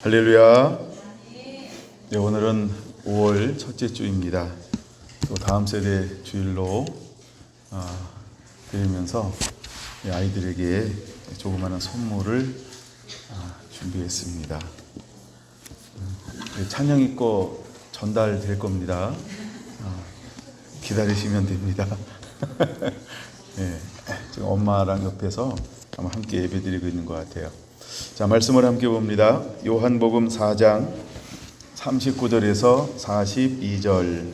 할렐루야. 네, 오늘은 5월 첫째 주입니다. 또 다음 세대 주일로 드리면서 아이들에게 조그마한 선물을 준비했습니다. 찬영이 거 전달될 겁니다. 기다리시면 됩니다. 네, 지금 엄마랑 옆에서 아마 함께 예배드리고 있는 것 같아요. 자, 말씀을 함께 봅니다. 요한복음 4장 39절에서 42절.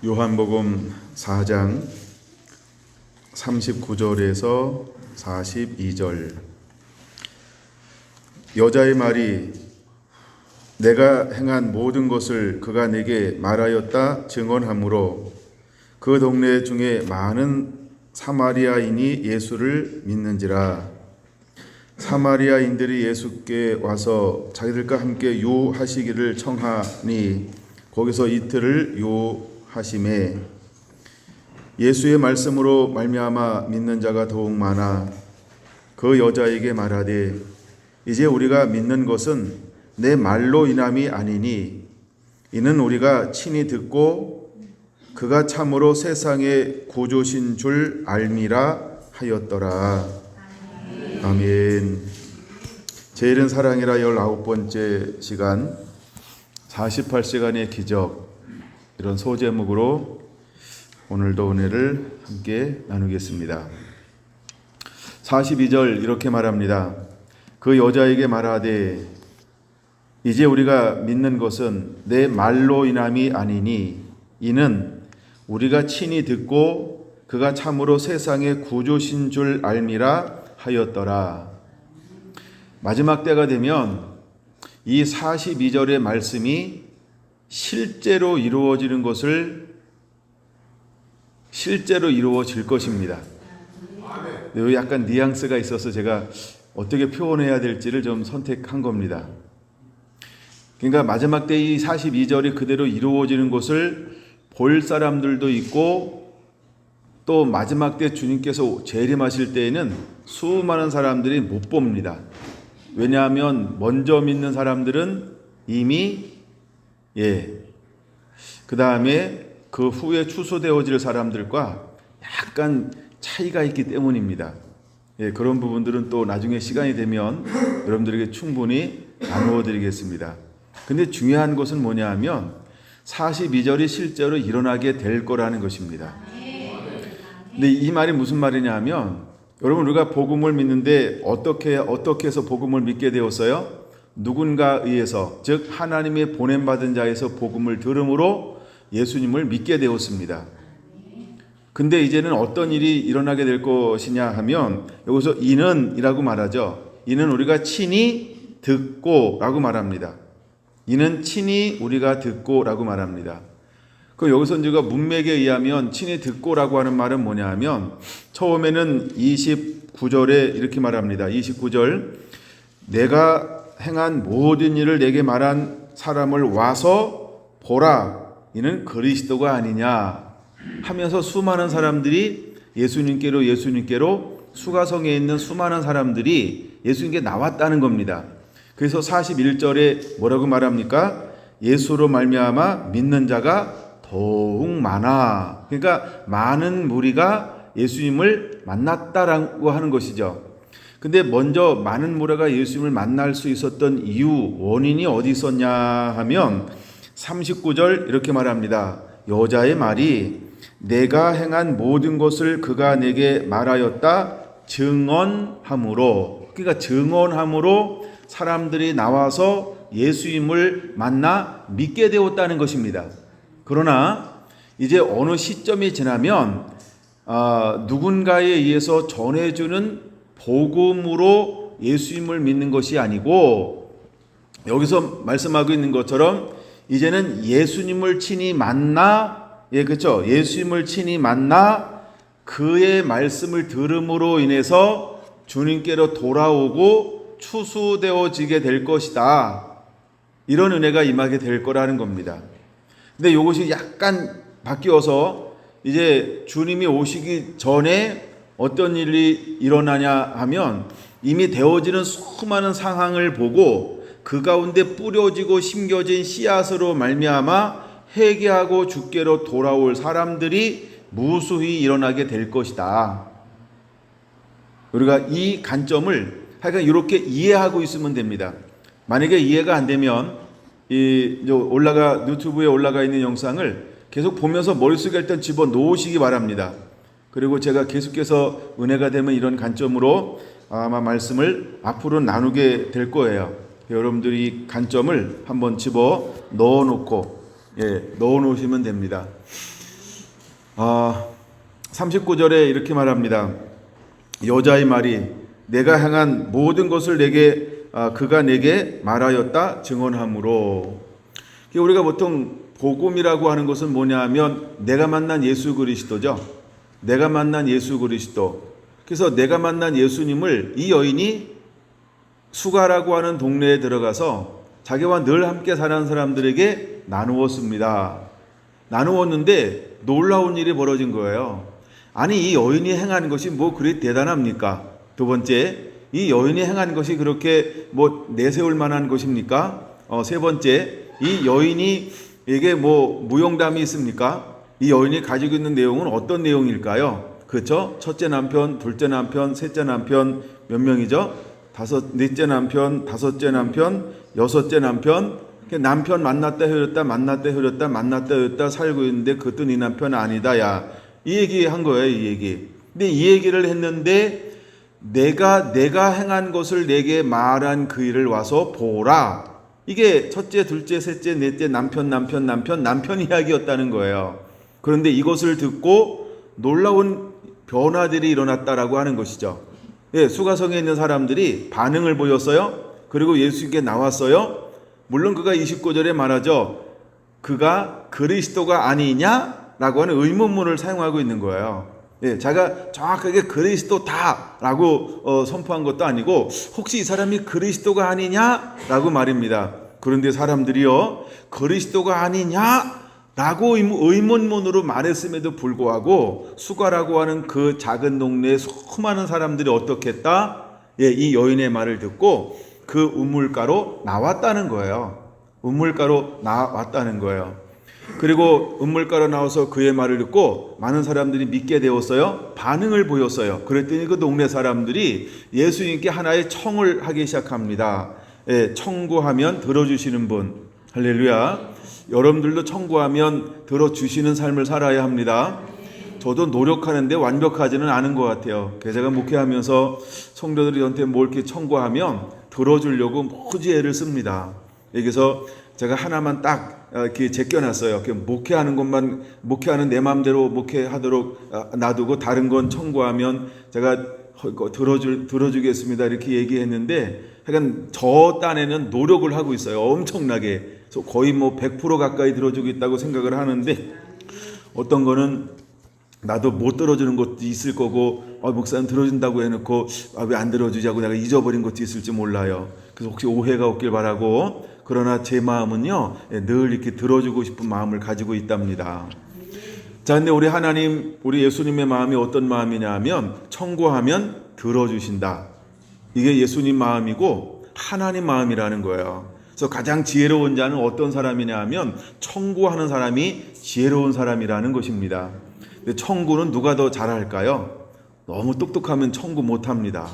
요한복음 4장 39절에서 42절. 여자의 말이 내가 행한 모든 것을 그가 내게 말하였다 증언하므로 그 동네 중에 많은 사마리아인이 예수를 믿는지라. 사마리아인들이 예수께 와서 자기들과 함께 유하시기를 청하니 거기서 이틀을 유하시매 예수의 말씀으로 말미암아 믿는 자가 더욱 많아 그 여자에게 말하되 이제 우리가 믿는 것은 내 말로 인함이 아니니 이는 우리가 친히 듣고 그가 참으로 세상의 구주신 줄 알미라 하였더라. 아멘. 제일은 사랑이라 19번째 시간 48시간의 기적, 이런 소제목으로 오늘도 은혜를 함께 나누겠습니다. 42절 이렇게 말합니다. 그 여자에게 말하되 이제 우리가 믿는 것은 내 말로 인함이 아니니 이는 우리가 친히 듣고 그가 참으로 세상의 구주신 줄 알미라 하였더라. 마지막 때가 되면 이 42절의 말씀이 실제로 이루어지는 것을 실제로 이루어질 것입니다. 여기 약간 뉘앙스가 있어서 제가 어떻게 표현해야 될지를 좀 선택한 겁니다. 그러니까 마지막 때 이 42절이 그대로 이루어지는 것을 볼 사람들도 있고 또 마지막 때 주님께서 재림하실 때에는 수많은 사람들이 못 봅니다. 왜냐하면 먼저 믿는 사람들은 이미 그 다음에 그 후에 추수되어질 사람들과 약간 차이가 있기 때문입니다. 그런 부분들은 또 나중에 시간이 되면 여러분들에게 충분히 나누어 드리겠습니다. 근데 중요한 것은 뭐냐 하면 42절이 실제로 일어나게 될 거라는 것입니다. 근데 이 말이 무슨 말이냐 하면 여러분, 우리가 복음을 믿는데 어떻게 해서 복음을 믿게 되었어요? 누군가에 의해서, 즉 하나님의 보냄받은 자에서 복음을 들음으로 예수님을 믿게 되었습니다. 근데 이제는 어떤 일이 일어나게 될 것이냐 하면 여기서 이는 이라고 말하죠. 이는 우리가 친히 듣고 라고 말합니다. 이는 친히 우리가 듣고 라고 말합니다. 그럼 여기서 우리가 문맥에 의하면 친히 듣고 라고 하는 말은 뭐냐 하면 처음에는 29절에 이렇게 말합니다. 29절 내가 행한 모든 일을 내게 말한 사람을 와서 보라, 이는 그리스도가 아니냐 하면서 수많은 사람들이 예수님께로 수가성에 있는 수많은 사람들이 예수님께 나왔다는 겁니다. 그래서 41절에 뭐라고 말합니까? 예수로 말미암아 믿는 자가 더욱 많아. 그러니까 많은 무리가 예수님을 만났다라고 하는 것이죠. 근데 먼저 많은 무리가 예수님을 만날 수 있었던 이유, 원인이 어디 있었냐 하면 39절 이렇게 말합니다. 여자의 말이 내가 행한 모든 것을 그가 내게 말하였다 증언함으로, 그러니까 증언함으로 사람들이 나와서 예수님을 만나 믿게 되었다는 것입니다. 그러나 이제 어느 시점이 지나면 누군가에 의해서 전해주는 복음으로 예수님을 믿는 것이 아니고 여기서 말씀하고 있는 것처럼 이제는 예수님을 친히 만나, 그렇죠? 예수님을 친히 만나 그의 말씀을 들음으로 인해서 주님께로 돌아오고 추수되어지게 될 것이다. 이런 은혜가 임하게 될 거라는 겁니다. 근데 이것이 약간 바뀌어서 이제 주님이 오시기 전에 어떤 일이 일어나냐 하면 이미 되어지는 수많은 상황을 보고 그 가운데 뿌려지고 심겨진 씨앗으로 말미암아 회개하고 주께로 돌아올 사람들이 무수히 일어나게 될 것이다. 우리가 이 관점을 하여간 이렇게 이해하고 있으면 됩니다. 만약에 이해가 안 되면 유튜브에 올라가 있는 영상을 계속 보면서 머릿속에 일단 집어 놓으시기 바랍니다. 그리고 제가 계속해서 은혜가 되면 이런 관점으로 아마 말씀을 앞으로 나누게 될 거예요. 여러분들이 관점을 한번 집어 넣어놓고 넣어놓으시면 됩니다. 39절에 이렇게 말합니다. 여자의 말이 내가 행한 모든 것을 그가 내게 말하였다 증언하므로. 우리가 보통 복음이라고 하는 것은 뭐냐 하면 내가 만난 예수 그리스도죠. 내가 만난 예수 그리스도. 그래서 내가 만난 예수님을 이 여인이 수가라고 하는 동네에 들어가서 자기와 늘 함께 사는 사람들에게 나누었습니다. 나누었는데 놀라운 일이 벌어진 거예요. 아니, 이 여인이 행한 것이 뭐 그리 대단합니까? 두 번째, 이 여인이 행한 것이 그렇게 뭐 내세울 만한 것입니까? 세 번째, 이 여인에게 뭐 무용담이 있습니까? 이 여인이 가지고 있는 내용은 어떤 내용일까요? 그렇죠? 첫째 남편, 둘째 남편, 셋째 남편 몇 명이죠? 넷째 남편, 다섯째 남편, 여섯째 남편. 남편 만났다 헤어졌다 만났다 헤어졌다 만났다 헤어졌다 살고 있는데 그것도 네 남편 아니다 야. 이 얘기 한 거예요. 이 얘기. 근데 이 얘기를 했는데 내가 행한 것을 내게 말한 그 일을 와서 보라. 이게 첫째, 둘째, 셋째, 넷째 남편 이야기였다는 거예요. 그런데 이것을 듣고 놀라운 변화들이 일어났다라고 하는 것이죠. 수가성에 있는 사람들이 반응을 보였어요. 그리고 예수님께 나왔어요. 물론 그가 29절에 말하죠. 그가 그리스도가 아니냐라고 하는 의문문을 사용하고 있는 거예요. 자기가 정확하게 그리스도다라고 선포한 것도 아니고 혹시 이 사람이 그리스도가 아니냐라고 말입니다. 그런데 사람들이요, 그리스도가 아니냐라고 의문문으로 말했음에도 불구하고 수가라고 하는 그 작은 동네에 수많은 사람들이 어떻게 했다? 이 여인의 말을 듣고 그 우물가로 나왔다는 거예요. 우물가로 나왔다는 거예요. 그리고 우물가로 나와서 그의 말을 듣고 많은 사람들이 믿게 되었어요. 반응을 보였어요. 그랬더니 그 동네 사람들이 예수님께 하나의 청을 하기 시작합니다. 청구하면 들어주시는 분. 할렐루야. 여러분들도 청구하면 들어주시는 삶을 살아야 합니다. 저도 노력하는데 완벽하지는 않은 것 같아요. 제가 목회하면서 성도들이 저한테 뭘 이렇게 청구하면 들어주려고 무지 애를 씁니다. 여기서 제가 하나만 딱 이렇게 제껴놨어요. 목회하는 내 마음대로 목회하도록 놔두고 다른 건 청구하면 제가 들어주겠습니다. 이렇게 얘기했는데, 약간 저 딴에는 노력을 하고 있어요. 엄청나게. 거의 100% 가까이 들어주고 있다고 생각을 하는데, 어떤 거는 나도 못 들어주는 것도 있을 거고, 목사님 들어준다고 해놓고 왜 안 들어주자고 내가 잊어버린 것도 있을지 몰라요. 그래서 혹시 오해가 없길 바라고. 그러나 제 마음은요, 늘 이렇게 들어주고 싶은 마음을 가지고 있답니다. 자, 근데 우리 하나님, 우리 예수님의 마음이 어떤 마음이냐 하면 청구하면 들어주신다. 이게 예수님 마음이고 하나님 마음이라는 거예요. 그래서 가장 지혜로운 자는 어떤 사람이냐 하면 청구하는 사람이 지혜로운 사람이라는 것입니다. 근데 청구는 누가 더 잘할까요? 너무 똑똑하면 청구 못합니다.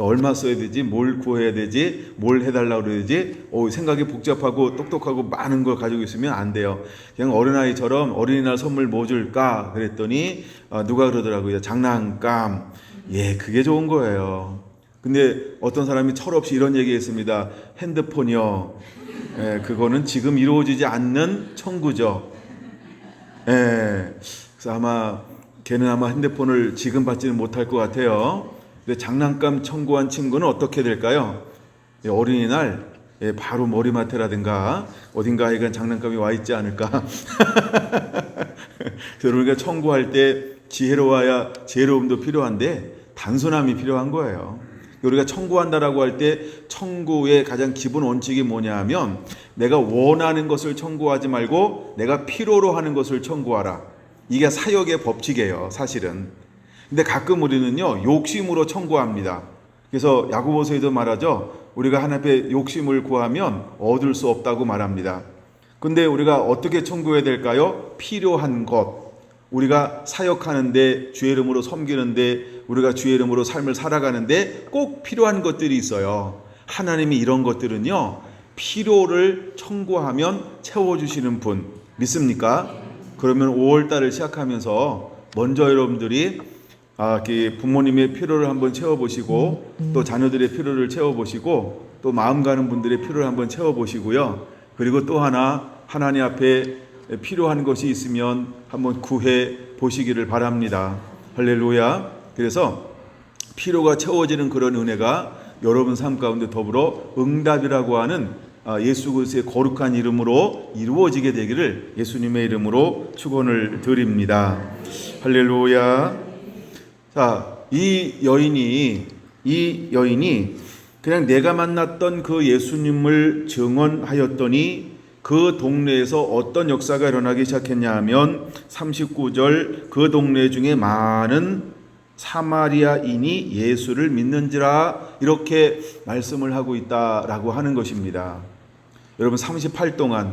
얼마 써야 되지? 뭘 구해야 되지? 뭘 해달라고 그래야 되지? 생각이 복잡하고 똑똑하고 많은 걸 가지고 있으면 안 돼요. 그냥 어린아이처럼 어린이날 선물 뭐 줄까? 그랬더니 누가 그러더라고요. 장난감. 그게 좋은 거예요. 근데 어떤 사람이 철없이 이런 얘기했습니다. 핸드폰이요. 그거는 지금 이루어지지 않는 청구죠. 그래서 아마 걔는 핸드폰을 지금 받지는 못할 것 같아요. 근데 장난감 청구한 친구는 어떻게 될까요? 어린이날 바로 머리맡에라든가 어딘가에 장난감이 와 있지 않을까? 그러니까 청구할 때 지혜로워야 지혜로움도 필요한데 단순함이 필요한 거예요. 우리가 청구한다라고 할 때 청구의 가장 기본 원칙이 뭐냐 하면 내가 원하는 것을 청구하지 말고 내가 필요로 하는 것을 청구하라. 이게 사역의 법칙이에요, 사실은. 근데 가끔 우리는요, 욕심으로 청구합니다. 그래서 야고보서에도 말하죠. 우리가 하나님 앞에 욕심을 구하면 얻을 수 없다고 말합니다. 근데 우리가 어떻게 청구해야 될까요? 필요한 것. 우리가 사역하는데, 주의 이름으로 섬기는데, 우리가 주의 이름으로 삶을 살아가는데 꼭 필요한 것들이 있어요. 하나님이 이런 것들은요, 필요를 청구하면 채워주시는 분 믿습니까? 그러면 5월달을 시작하면서 먼저 여러분들이 부모님의 필요를 한번 채워보시고, 또 자녀들의 필요를 채워보시고, 또 마음 가는 분들의 필요를 한번 채워보시고요. 그리고 또 하나, 하나님 앞에 필요한 것이 있으면 한번 구해 보시기를 바랍니다. 할렐루야. 그래서 필요가 채워지는 그런 은혜가 여러분 삶 가운데 더불어 응답이라고 하는 예수 그리스도의 거룩한 이름으로 이루어지게 되기를 예수님의 이름으로 축원을 드립니다. 할렐루야. 자, 이 여인이 그냥 내가 만났던 그 예수님을 증언하였더니 그 동네에서 어떤 역사가 일어나기 시작했냐 하면 39절, 그 동네 중에 많은 사마리아인이 예수를 믿는지라, 이렇게 말씀을 하고 있다라고 하는 것입니다. 여러분, 38 동안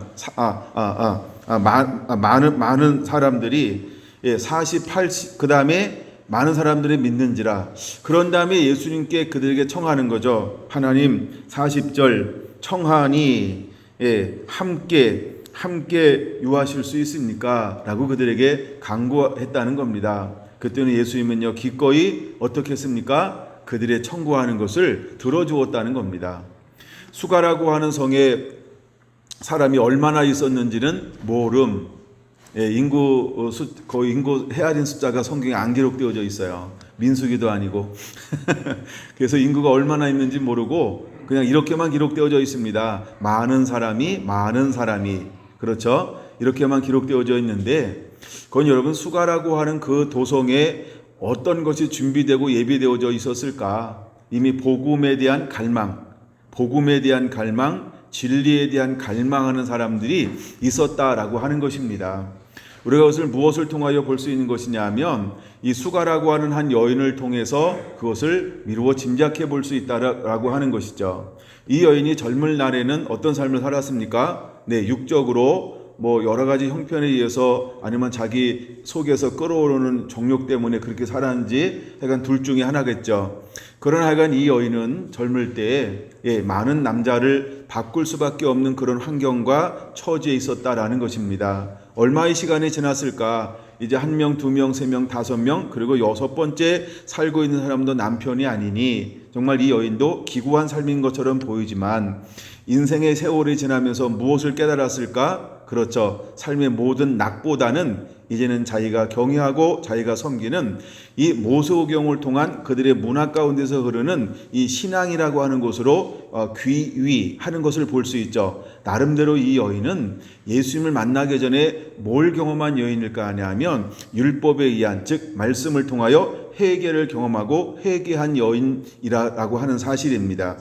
많은 사람들이 48, 그 다음에 많은 사람들이 믿는지라, 그런 다음에 예수님께 그들에게 청하는 거죠. 하나님, 40절 청하니 함께 유하실 수 있습니까? 라고 그들에게 간구했다는 겁니다. 그때는 예수님은요, 기꺼이 어떻게 했습니까? 그들의 청구하는 것을 들어주었다는 겁니다. 수가라고 하는 성에 사람이 얼마나 있었는지는 모름. 인구 헤아린 숫자가 성경에 안 기록되어져 있어요. 민수기도 아니고. 그래서 인구가 얼마나 있는지 모르고 그냥 이렇게만 기록되어져 있습니다. 많은 사람이 그렇죠? 이렇게만 기록되어져 있는데, 그건 여러분, 수가라고 하는 그 도성에 어떤 것이 준비되고 예비되어져 있었을까? 이미 복음에 대한 갈망, 진리에 대한 갈망하는 사람들이 있었다라고 하는 것입니다. 우리가 그것을 무엇을 통하여 볼 수 있는 것이냐 하면, 이 수가라고 하는 한 여인을 통해서 그것을 미루어 짐작해 볼 수 있다라고 하는 것이죠. 이 여인이 젊은 날에는 어떤 삶을 살았습니까? 육적으로 여러 가지 형편에 의해서, 아니면 자기 속에서 끌어오르는 정욕 때문에 그렇게 살았는지, 하여간 둘 중에 하나겠죠. 그러나 하여간 이 여인은 젊을 때에 많은 남자를 바꿀 수밖에 없는 그런 환경과 처지에 있었다라는 것입니다. 얼마의 시간이 지났을까? 이제 1명, 2명, 3명, 5명, 그리고 6번째 살고 있는 사람도 남편이 아니니, 정말 이 여인도 기구한 삶인 것처럼 보이지만 인생의 세월이 지나면서 무엇을 깨달았을까? 그렇죠. 삶의 모든 낙보다는 이제는 자기가 경외하고 자기가 섬기는 이 모세오경을 통한 그들의 문화 가운데서 흐르는 이 신앙이라고 하는 것으로 귀위하는 것을 볼 수 있죠. 나름대로 이 여인은 예수님을 만나기 전에 뭘 경험한 여인일까 하냐면, 율법에 의한, 즉 말씀을 통하여 회개를 경험하고 회개한 여인이라고 하는 사실입니다.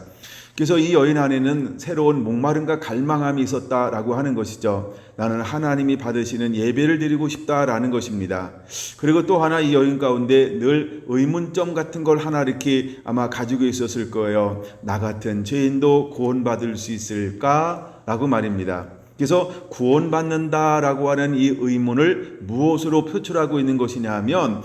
그래서 이 여인 안에는 새로운 목마름과 갈망함이 있었다라고 하는 것이죠. 나는 하나님이 받으시는 예배를 드리고 싶다라는 것입니다. 그리고 또 하나, 이 여인 가운데 늘 의문점 같은 걸 하나 이렇게 아마 가지고 있었을 거예요. 나 같은 죄인도 구원받을 수 있을까? 라고 말입니다. 그래서 구원받는다라고 하는 이 의문을 무엇으로 표출하고 있는 것이냐 하면,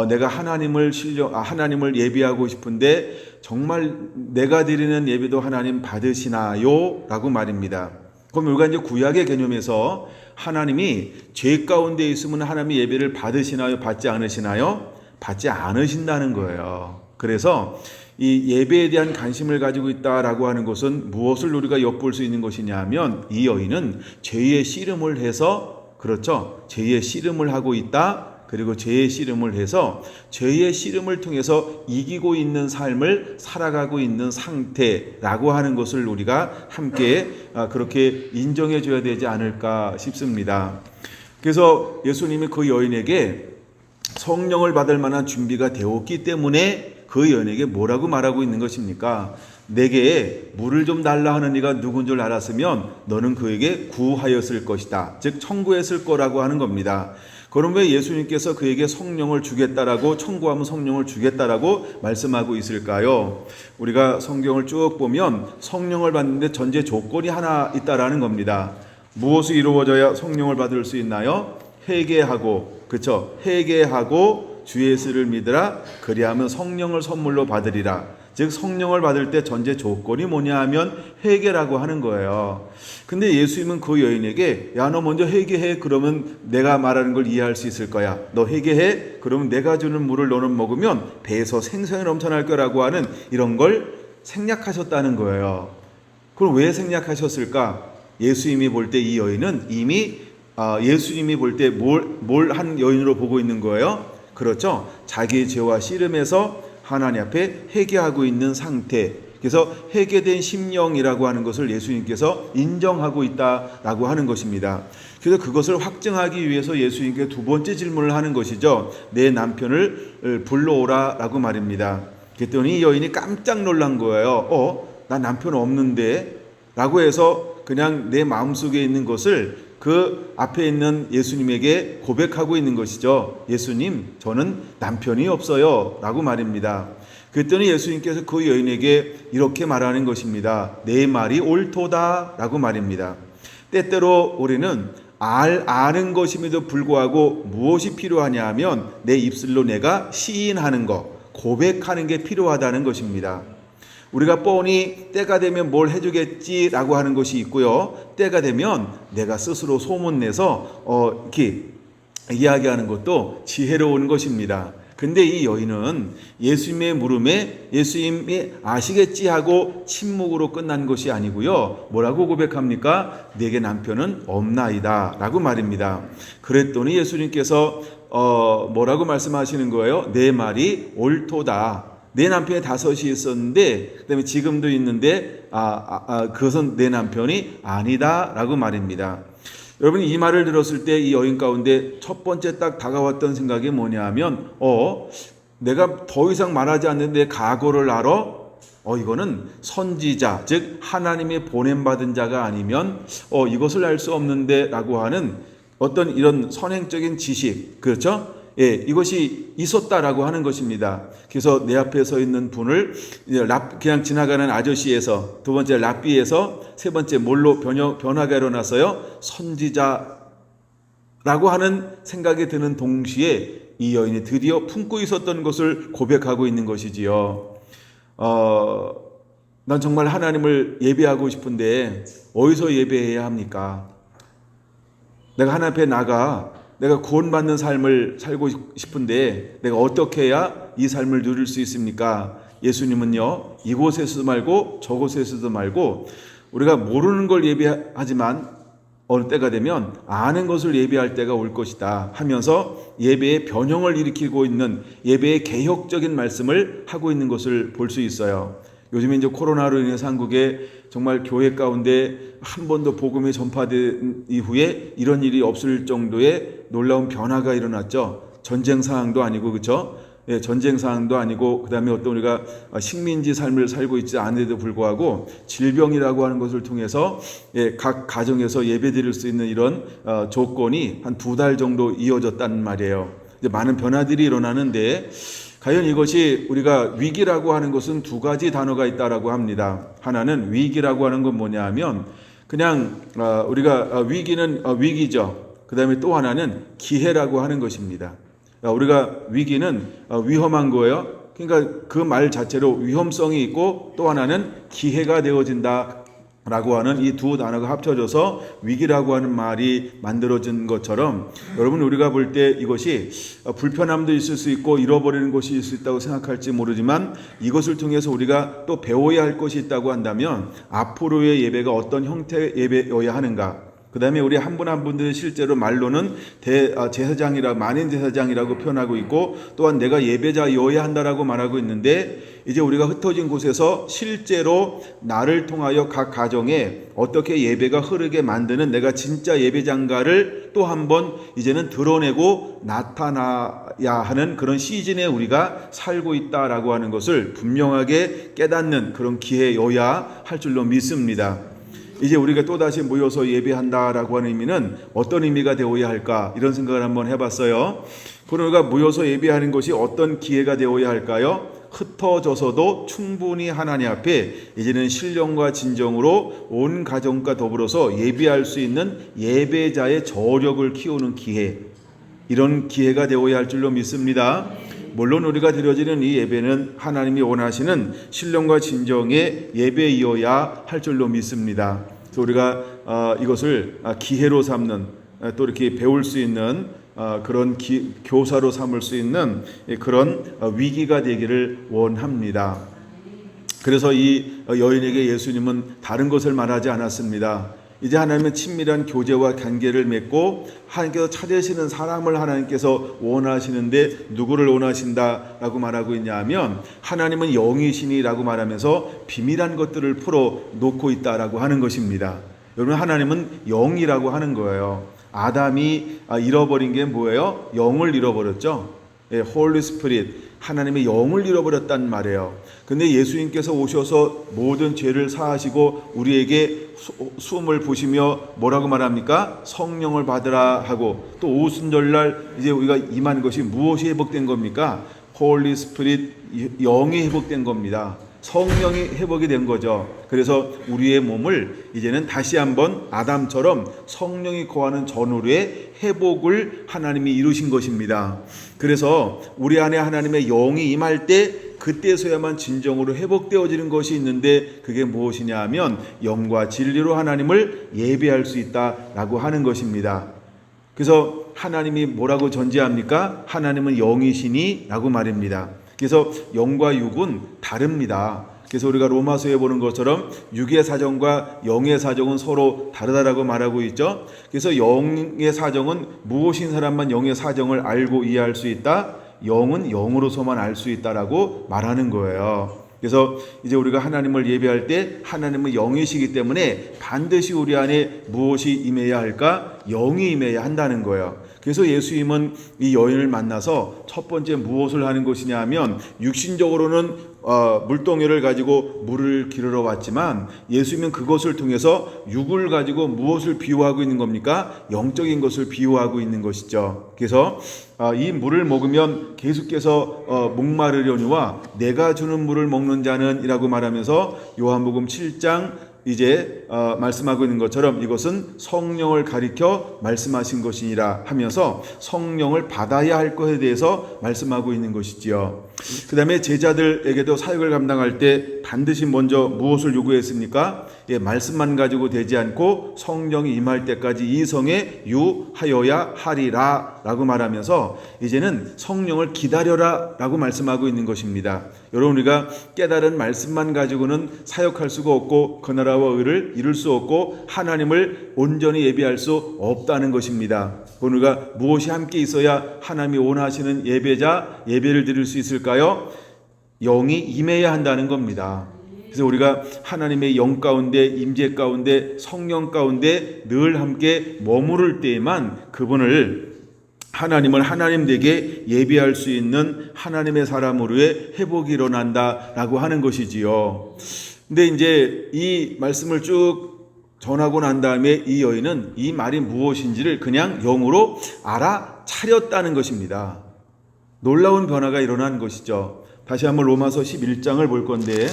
내가 하나님을 예배하고 싶은데 정말 내가 드리는 예배도 하나님 받으시나요? 라고 말입니다. 그럼 우리가 이제 구약의 개념에서 하나님이 죄 가운데 있으면 하나님의 예배를 받으시나요? 받지 않으시나요? 받지 않으신다는 거예요. 그래서 이 예배에 대한 관심을 가지고 있다라고 하는 것은 무엇을 우리가 엿볼 수 있는 것이냐 하면, 이 여인은 죄의 씨름을 해서, 그렇죠, 죄의 씨름을 하고 있다. 그리고 죄의 씨름을 해서 죄의 씨름을 통해서 이기고 있는 삶을 살아가고 있는 상태라고 하는 것을 우리가 함께 그렇게 인정해 줘야 되지 않을까 싶습니다. 그래서 예수님이 그 여인에게 성령을 받을 만한 준비가 되었기 때문에 그 여인에게 뭐라고 말하고 있는 것입니까? 내게 물을 좀 달라 하는 이가 누군 줄 알았으면 너는 그에게 구하였을 것이다. 즉 청구했을 거라고 하는 겁니다. 그럼 왜 예수님께서 그에게 성령을 주겠다라고, 청구하면 성령을 주겠다라고 말씀하고 있을까요? 우리가 성경을 쭉 보면 성령을 받는데 전제 조건이 하나 있다라는 겁니다. 무엇이 이루어져야 성령을 받을 수 있나요? 회개하고, 그렇죠? 회개하고 주 예수를 믿으라. 그리하면 성령을 선물로 받으리라. 즉 성령을 받을 때 전제 조건이 뭐냐 하면 회개라고 하는 거예요. 근데 예수님은 그 여인에게 야, 너 먼저 회개해. 그러면 내가 말하는 걸 이해할 수 있을 거야. 너 회개해. 그러면 내가 주는 물을 너는 먹으면 배에서 생선이 넘쳐날 거라고 하는 이런 걸 생략하셨다는 거예요. 그럼 왜 생략하셨을까? 예수님이 볼 때 이 여인은 이미 예수님이 볼 때 뭘 한 여인으로 보고 있는 거예요? 그렇죠. 자기의 죄와 씨름에서 하나님 앞에 회개하고 있는 상태. 그래서 회개된 심령이라고 하는 것을 예수님께서 인정하고 있다라고 하는 것입니다. 그래서 그것을 확증하기 위해서 예수님께 두 번째 질문을 하는 것이죠. 내 남편을 불러오라라고 말입니다. 그랬더니 이 여인이 깜짝 놀란 거예요. 나 남편 없는데? 라고 해서 그냥 내 마음속에 있는 것을 그 앞에 있는 예수님에게 고백하고 있는 것이죠. 예수님, 저는 남편이 없어요. 라고 말입니다. 그랬더니 예수님께서 그 여인에게 이렇게 말하는 것입니다. 내 말이 옳도다. 라고 말입니다. 때때로 우리는 아는 것임에도 불구하고 무엇이 필요하냐 하면 내 입술로 내가 시인하는 것, 고백하는 게 필요하다는 것입니다. 우리가 뻔히 때가 되면 뭘 해주겠지라고 하는 것이 있고요. 때가 되면 내가 스스로 소문내서 이렇게 이야기하는 것도 지혜로운 것입니다. 근데 이 여인은 예수님의 물음에 예수님이 아시겠지 하고 침묵으로 끝난 것이 아니고요. 뭐라고 고백합니까? 내게 남편은 없나이다 라고 말입니다. 그랬더니 예수님께서 뭐라고 말씀하시는 거예요? 내 말이 옳도다. 내 남편이 5이 있었는데 그다음에 지금도 있는데 그것은 내 남편이 아니다 라고 말입니다. 여러분 이 말을 들었을 때 이 여인 가운데 첫 번째 딱 다가왔던 생각이 뭐냐 하면 내가 더 이상 말하지 않는데 각오를 알아? 이거는 선지자 즉 하나님이 보냄받은 자가 아니면 이것을 알 수 없는데 라고 하는 어떤 이런 선행적인 지식, 그렇죠? 예, 이것이 있었다라고 하는 것입니다. 그래서 내 앞에 서 있는 분을 그냥 지나가는 아저씨에서, 두 번째 랍비에서, 세 번째 뭘로 변화가 일어났어요? 선지자라고 하는 생각이 드는 동시에 이 여인이 드디어 품고 있었던 것을 고백하고 있는 것이지요. 난 정말 하나님을 예배하고 싶은데 어디서 예배해야 합니까? 내가 하나님 앞에 나가 내가 구원받는 삶을 살고 싶은데 내가 어떻게 해야 이 삶을 누릴 수 있습니까? 예수님은요, 이곳에서도 말고 저곳에서도 말고 우리가 모르는 걸 예배하지만 어느 때가 되면 아는 것을 예배할 때가 올 것이다 하면서 예배의 변형을 일으키고 있는 예배의 개혁적인 말씀을 하고 있는 것을 볼 수 있어요. 요즘에 이제 코로나로 인해서 한국에 정말 교회 가운데 한 번도 복음이 전파된 이후에 이런 일이 없을 정도의 놀라운 변화가 일어났죠. 전쟁 상황도 아니고, 그렇죠? 예, 전쟁 상황도 아니고, 그 다음에 어떤 우리가 식민지 삶을 살고 있지 않은데도 불구하고 질병이라고 하는 것을 통해서 각 가정에서 예배 드릴 수 있는 이런 조건이 한 2달 정도 이어졌다는 말이에요. 이제 많은 변화들이 일어나는데 과연 이것이 우리가 위기라고 하는 것은 2가지 단어가 있다라고 합니다. 하나는 위기라고 하는 건 뭐냐 하면 그냥 우리가 위기는 위기죠. 그 다음에 또 하나는 기회라고 하는 것입니다. 우리가 위기는 위험한 거예요. 그러니까 그 말 자체로 위험성이 있고 또 하나는 기회가 되어진다 라고 하는 이 두 단어가 합쳐져서 위기라고 하는 말이 만들어진 것처럼 여러분 우리가 볼 때 이것이 불편함도 있을 수 있고 잃어버리는 것이 있을 수 있다고 생각할지 모르지만 이것을 통해서 우리가 또 배워야 할 것이 있다고 한다면 앞으로의 예배가 어떤 형태의 예배여야 하는가, 그 다음에 우리 한 분 한 분들이 실제로 말로는 제사장이라 만인 제사장이라고 표현하고 있고 또한 내가 예배자여야 한다라고 말하고 있는데 이제 우리가 흩어진 곳에서 실제로 나를 통하여 각 가정에 어떻게 예배가 흐르게 만드는 내가 진짜 예배장가를 또 한 번 이제는 드러내고 나타나야 하는 그런 시즌에 우리가 살고 있다라고 하는 것을 분명하게 깨닫는 그런 기회여야 할 줄로 믿습니다. 이제 우리가 또다시 모여서 예배한다라고 하는 의미는 어떤 의미가 되어야 할까, 이런 생각을 한번 해봤어요. 그럼 우리가 모여서 예배하는 것이 어떤 기회가 되어야 할까요? 흩어져서도 충분히 하나님 앞에 이제는 신령과 진정으로 온 가정과 더불어서 예배할 수 있는 예배자의 저력을 키우는 기회, 이런 기회가 되어야 할 줄로 믿습니다. 물론 우리가 드려지는 이 예배는 하나님이 원하시는 신령과 진정의 예배이어야 할 줄로 믿습니다. 그래서 우리가 이것을 기회로 삼는, 또 이렇게 배울 수 있는 그런 교사로 삼을 수 있는 그런 위기가 되기를 원합니다. 그래서 이 여인에게 예수님은 다른 것을 말하지 않았습니다. 이제 하나님은 친밀한 교제와 관계를 맺고 하나님께서 찾으시는 사람을 하나님께서 원하시는데 누구를 원하신다라고 말하고 있냐 하면 하나님은 영이시니라고 말하면서 비밀한 것들을 풀어놓고 있다라고 하는 것입니다. 여러분, 하나님은 영이라고 하는 거예요. 아담이 잃어버린 게 뭐예요? 영을 잃어버렸죠. Holy Spirit, 하나님의 영을 잃어버렸단 말이에요. 근데 예수님께서 오셔서 모든 죄를 사하시고 우리에게 숨을 부시며 뭐라고 말합니까? 성령을 받으라 하고, 또 오순절날 이제 우리가 임한 것이 무엇이 회복된 겁니까? Holy Spirit, 영이 회복된 겁니다. 성령이 회복이 된 거죠. 그래서 우리의 몸을 이제는 다시 한번 아담처럼 성령이 거하는 전으로의 회복을 하나님이 이루신 것입니다. 그래서 우리 안에 하나님의 영이 임할 때 그때서야만 진정으로 회복되어지는 것이 있는데, 그게 무엇이냐 하면 영과 진리로 하나님을 예배할 수 있다라고 하는 것입니다. 그래서 하나님이 뭐라고 전제합니까? 하나님은 영이시니 라고 말입니다. 그래서 영과 육은 다릅니다. 그래서 우리가 로마서에 보는 것처럼 육의 사정과 영의 사정은 서로 다르다라고 말하고 있죠. 그래서 영의 사정은 무엇인 사람만 영의 사정을 알고 이해할 수 있다. 영은 영으로서만 알 수 있다라고 말하는 거예요. 그래서 이제 우리가 하나님을 예배할 때 하나님은 영이시기 때문에 반드시 우리 안에 무엇이 임해야 할까? 영이 임해야 한다는 거예요. 그래서 예수님은 이 여인을 만나서 첫 번째 무엇을 하는 것이냐 하면, 육신적으로는 물동이를 가지고 물을 기르러 왔지만 예수님은 그것을 통해서 육을 가지고 무엇을 비유하고 있는 겁니까? 영적인 것을 비유하고 있는 것이죠. 그래서 이 물을 먹으면 계속해서 목마르려니와 내가 주는 물을 먹는 자는 이라고 말하면서 요한복음 7장 이제 말씀하고 있는 것처럼 이것은 성령을 가리켜 말씀하신 것이니라 하면서 성령을 받아야 할 것에 대해서 말씀하고 있는 것이지요. 그 다음에 제자들에게도 사역을 감당할 때 반드시 먼저 무엇을 요구했습니까? 말씀만 가지고 되지 않고 성령이 임할 때까지 이 성에 유하여야 하리라 라고 말하면서 이제는 성령을 기다려라 라고 말씀하고 있는 것입니다. 여러분, 우리가 깨달은 말씀만 가지고는 사역할 수가 없고 그 나라와 의를 이룰 수 없고 하나님을 온전히 예배할 수 없다는 것입니다. 우리가 무엇이 함께 있어야 하나님이 원하시는 예배자, 예배를 드릴 수 있을까요? 영이 임해야 한다는 겁니다. 그래서 우리가 하나님의 영 가운데, 임재 가운데, 성령 가운데 늘 함께 머무를 때에만 하나님을 하나님 되게 예배할 수 있는 하나님의 사람으로의 회복이 일어난다라고 하는 것이지요. 근데 이제 이 말씀을 쭉 전하고 난 다음에 이 여인은 이 말이 무엇인지를 그냥 영으로 알아차렸다는 것입니다. 놀라운 변화가 일어난 것이죠. 다시 한번 로마서 11장을 볼 건데,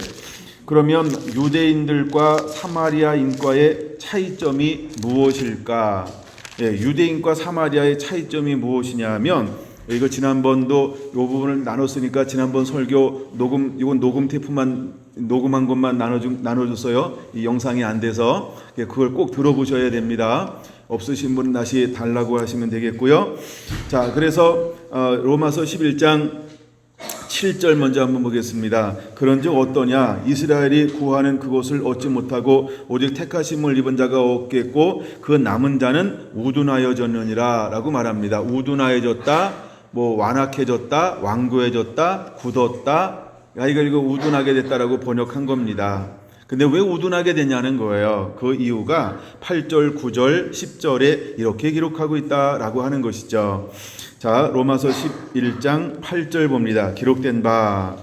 그러면 유대인들과 사마리아인과의 차이점이 무엇일까? 유대인과 사마리아의 차이점이 무엇이냐 하면, 이거 지난번도 이 부분을 나눴으니까 지난번 설교 이건 녹음 테이프만 녹음한 것만 나눠줬어요. 이 영상이 안 돼서 그걸 꼭 들어보셔야 됩니다. 없으신 분은 다시 달라고 하시면 되겠고요. 자, 그래서 로마서 11장 7절 먼저 한번 보겠습니다. 그런즉 어떠냐? 이스라엘이 구하는 그곳을 얻지 못하고 오직 택하심을 입은 자가 얻겠고 그 남은 자는 우둔하여졌느니라 라고 말합니다. 우둔하여졌다, 완악해졌다, 완고해졌다, 굳었다, 이거 우둔하게 됐다라고 번역한 겁니다. 근데 왜 우둔하게 되냐는 거예요. 그 이유가 8절, 9절, 10절에 이렇게 기록하고 있다라고 하는 것이죠. 자, 로마서 11장 8절 봅니다. 기록된 바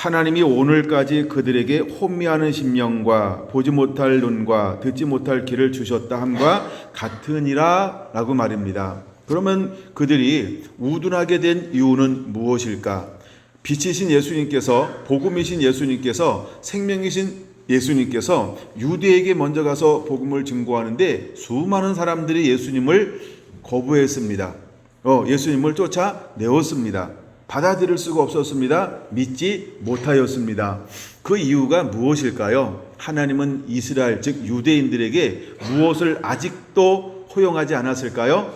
하나님이 오늘까지 그들에게 혼미하는 심령과 보지 못할 눈과 듣지 못할 귀를 주셨다 함과 같으니라 라고 말입니다. 그러면 그들이 우둔하게 된 이유는 무엇일까? 빛이신 예수님께서, 복음이신 예수님께서, 생명이신 예수님께서 유대에게 먼저 가서 복음을 증거하는데 수많은 사람들이 예수님을 거부했습니다. 예수님을 쫓아내었습니다. 받아들일 수가 없었습니다. 믿지 못하였습니다. 그 이유가 무엇일까요? 하나님은 이스라엘 즉 유대인들에게 무엇을 아직도 허용하지 않았을까요?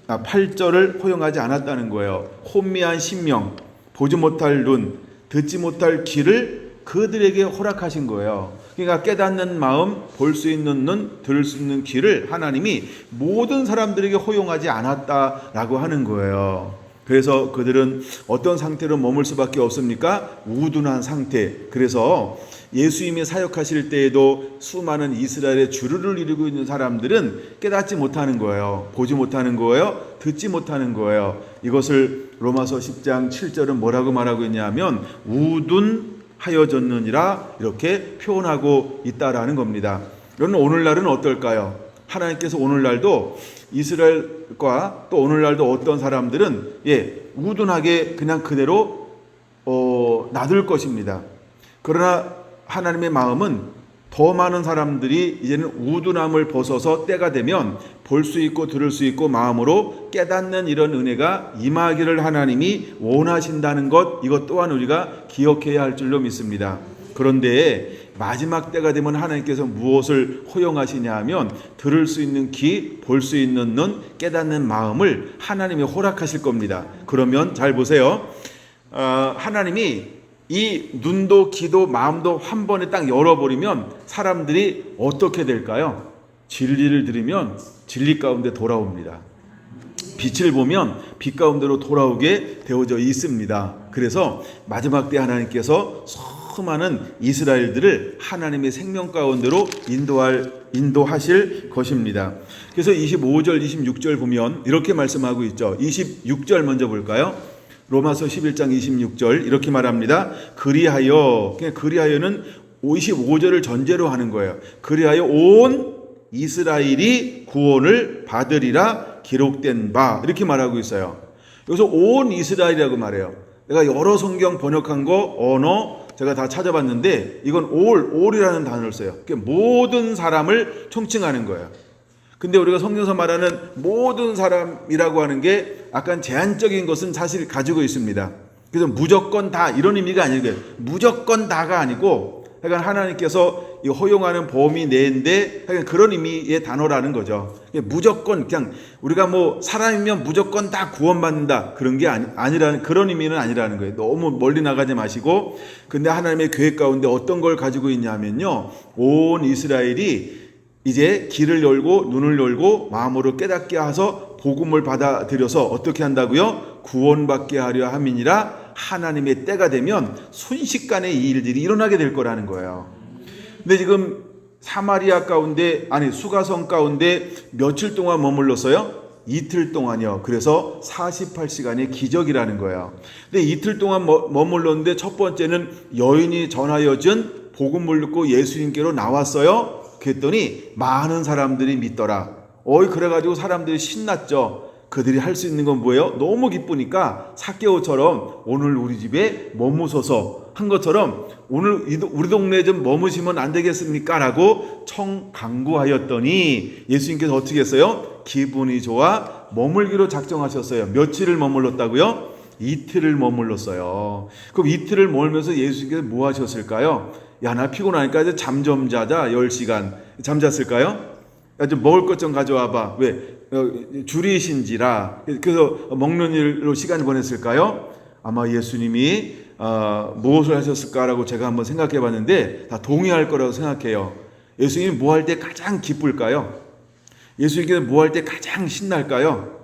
8절을 허용하지 않았다는 거예요. 혼미한 심령, 보지 못할 눈, 듣지 못할 귀를 그들에게 허락하신 거예요. 그러니까 깨닫는 마음, 볼 수 있는 눈, 들을 수 있는 귀를 하나님이 모든 사람들에게 허용하지 않았다라고 하는 거예요. 그래서 그들은 어떤 상태로 머물 수밖에 없습니까? 우둔한 상태. 그래서 예수님이 사역하실 때에도 수많은 이스라엘의 주류를 이루고 있는 사람들은 깨닫지 못하는 거예요. 보지 못하는 거예요. 듣지 못하는 거예요. 이것을 로마서 10장 7절은 뭐라고 말하고 있냐면 우둔하여졌느니라 이렇게 표현하고 있다라는 겁니다. 그러면 오늘날은 어떨까요? 하나님께서 오늘날도 이스라엘과 또 오늘날도 어떤 사람들은 우둔하게 그냥 그대로 놔둘 것입니다. 그러나 하나님의 마음은 더 많은 사람들이 이제는 우둔함을 벗어서 때가 되면 볼 수 있고 들을 수 있고 마음으로 깨닫는 이런 은혜가 임하기를 하나님이 원하신다는 것, 이것 또한 우리가 기억해야 할 줄로 믿습니다. 그런데 마지막 때가 되면 하나님께서 무엇을 허용하시냐 하면 들을 수 있는 귀, 볼 수 있는 눈, 깨닫는 마음을 하나님이 허락하실 겁니다. 그러면 잘 보세요. 하나님이 이 눈도 귀도 마음도 한 번에 딱 열어버리면 사람들이 어떻게 될까요? 진리를 들으면 진리 가운데 돌아옵니다. 빛을 보면 빛 가운데로 돌아오게 되어져 있습니다. 그래서 마지막 때 하나님께서 수많은 이스라엘들을 하나님의 생명 가운데로 인도하실 것입니다. 그래서 25절, 26절 보면 이렇게 말씀하고 있죠. 26절 먼저 볼까요? 로마서 11장 26절 이렇게 말합니다. 그리하여는 25절을 전제로 하는 거예요. 그리하여 온 이스라엘이 구원을 받으리라 기록된 바 이렇게 말하고 있어요. 여기서 온 이스라엘이라고 말해요. 내가 여러 성경 번역한 거 언어 제가 다 찾아봤는데 이건 올이라는 단어를 써요. 모든 사람을 총칭하는 거예요. 근데 우리가 성경에서 말하는 모든 사람이라고 하는 게 약간 제한적인 것은 사실 가지고 있습니다. 그래서 무조건 다 이런 의미가 아니고요. 무조건 다가 아니고 약간 하나님께서 허용하는 범위 내인데 약간 그런 의미의 단어라는 거죠. 무조건 그냥 우리가 뭐 사람이면 무조건 다 구원받는다 그런 게 아니라는 그런 의미는 아니라는 거예요. 너무 멀리 나가지 마시고 근데 하나님의 계획 가운데 어떤 걸 가지고 있냐면요. 온 이스라엘이 이제 귀를 열고 눈을 열고 마음으로 깨닫게 하서 복음을 받아들여서 어떻게 한다고요? 구원받게 하려 함이니라 하나님의 때가 되면 순식간에 이 일들이 일어나게 될 거라는 거예요. 근데 지금 사마리아 가운데 수가성 가운데 며칠 동안 머물렀어요? 이틀 동안이요. 그래서 48시간의 기적이라는 거예요. 근데 이틀 동안 머물렀는데 첫 번째는 여인이 전하여 준 복음을 듣고 예수님께로 나왔어요. 그랬더니 많은 사람들이 믿더라. 그래가지고 사람들이 신났죠. 그들이 할 수 있는 건 뭐예요? 너무 기쁘니까 삭개오처럼 오늘 우리 집에 머무소서 한 것처럼 오늘 우리 동네에 좀 머무시면 안 되겠습니까? 라고 청강구하였더니 예수님께서 어떻게 했어요? 기분이 좋아 머물기로 작정하셨어요. 며칠을 머물렀다고요? 이틀을 머물렀어요. 그럼 이틀을 머물면서 예수님께서 뭐 하셨을까요? 야, 나 피곤하니까 이제 잠 좀 자자. 10시간 잠잤을까요? 야, 좀 먹을 것 좀 가져와 봐. 왜? 줄이신지라. 그래서 먹는 일로 시간을 보냈을까요? 아마 예수님이 무엇을 하셨을까라고 제가 한번 생각해 봤는데 다 동의할 거라고 생각해요. 예수님이 뭐 할 때 가장 기쁠까요? 예수님께서 뭐 할 때 가장 신날까요?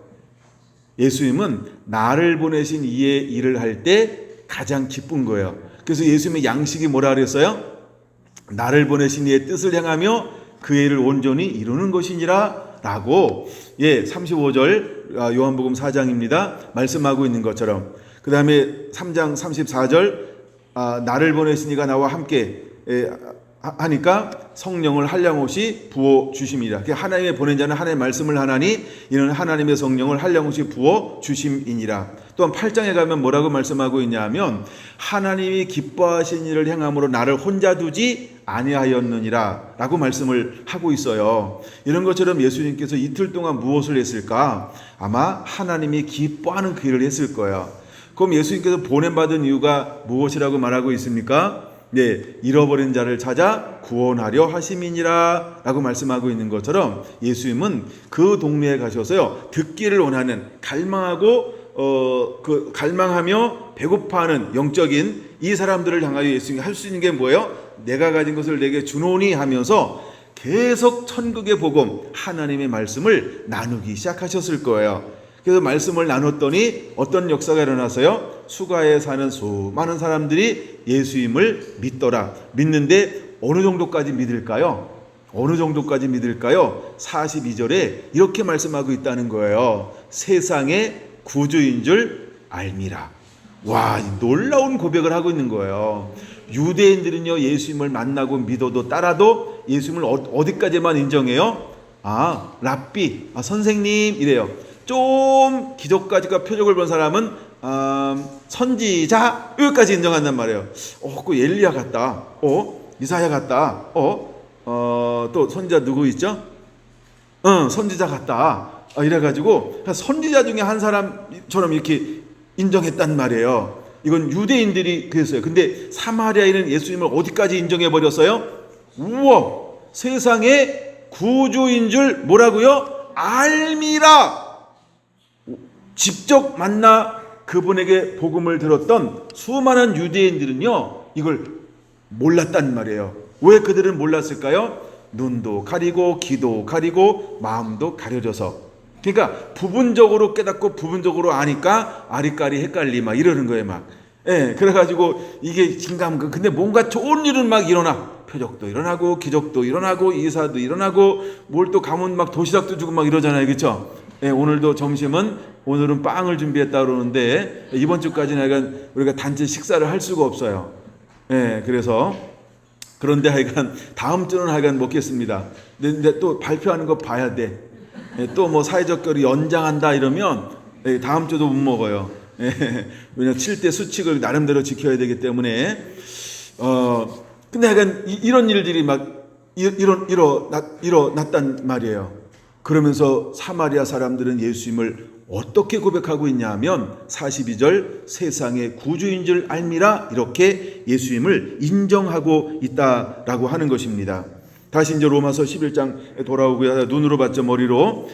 예수님은 나를 보내신 이의 일을 할 때 가장 기쁜 거예요. 그래서 예수님의 양식이 뭐라 그랬어요? 나를 보내신 이의 뜻을 행하며 그 일을 온전히 이루는 것이니라 라고 35절 요한복음 4장입니다. 말씀하고 있는 것처럼 그 다음에 3장 34절 나를 보내시니가 나와 함께 하니까 성령을 한량없이 부어 주심이라. 하나님의 보낸 자는 하나님의 말씀을 하나니 이는 하나님의 성령을 한량없이 부어 주심이니라. 또한 8장에 가면 뭐라고 말씀하고 있냐면 하나님이 기뻐하신 일을 행함으로 나를 혼자 두지 아니하였느니라 라고 말씀을 하고 있어요. 이런 것처럼 예수님께서 이틀 동안 무엇을 했을까? 아마 하나님이 기뻐하는 그 일을 했을 거예요. 그럼 예수님께서 보냄받은 이유가 무엇이라고 말하고 있습니까? 네, 잃어버린 자를 찾아 구원하려 하심이니라 라고 말씀하고 있는 것처럼 예수님은 그 동네에 가셔서요, 듣기를 원하는, 갈망하며 배고파하는 영적인 이 사람들을 향하여 예수님이 할 수 있는 게 뭐예요? 내가 가진 것을 내게 주노니 하면서 계속 천국의 복음, 하나님의 말씀을 나누기 시작하셨을 거예요. 그래서 말씀을 나눴더니 어떤 역사가 일어나서요, 수가에 사는 수많은 사람들이 예수님을 믿더라. 믿는데 어느 정도까지 믿을까요? 어느 정도까지 믿을까요? 42절에 이렇게 말씀하고 있다는 거예요. 세상의 구주인 줄 알미라. 와, 놀라운 고백을 하고 있는 거예요. 유대인들은요, 예수님을 만나고 믿어도 따라도 예수님을 어디까지만 인정해요? 랍비, 선생님 이래요. 좀 기적까지가 표적을 본 사람은 선지자 여기까지 인정한단 말이에요. 그 엘리야 같다. 이사야 같다. 또 선지자 누구 있죠? 선지자 같다. 이래가지고 선지자 중에 한 사람처럼 이렇게 인정했단 말이에요. 이건 유대인들이 그랬어요. 근데 사마리아인은 예수님을 어디까지 인정해 버렸어요? 우와, 세상의 구주인 줄 뭐라고요? 알미라. 직접 만나 그분에게 복음을 들었던 수많은 유대인들은요, 이걸 몰랐단 말이에요. 왜 그들은 몰랐을까요? 눈도 가리고 귀도 가리고 마음도 가려져서. 그러니까 부분적으로 깨닫고 부분적으로 아니까 아리까리 헷갈리 막 이러는 거예요. 막. 그래가지고 이게 긴가민가. 근데 뭔가 좋은 일은 막 일어나. 표적도 일어나고 기적도 일어나고 이사도 일어나고 뭘 또 가면 막 도시락도 주고 막 이러잖아요. 그렇죠? 오늘도 오늘은 빵을 준비했다 그러는데 이번 주까지는 하여간 우리가 단체 식사를 할 수가 없어요. 그래서 그런데 하여간 다음 주는 하여간 먹겠습니다. 근데 또 발표하는 거 봐야 돼. 또 뭐 사회적 거리 연장한다 이러면 다음 주도 못 먹어요. 왜냐면 7대 수칙을 나름대로 지켜야 되기 때문에. 근데 하여간 이런 일들이 막 일어났단 말이에요. 그러면서 사마리아 사람들은 예수님을 어떻게 고백하고 있냐 하면 42절 세상의 구주인 줄 알미라 이렇게 예수님을 인정하고 있다라고 하는 것입니다. 다시 이제 로마서 11장에 돌아오고요. 눈으로 봤죠, 머리로.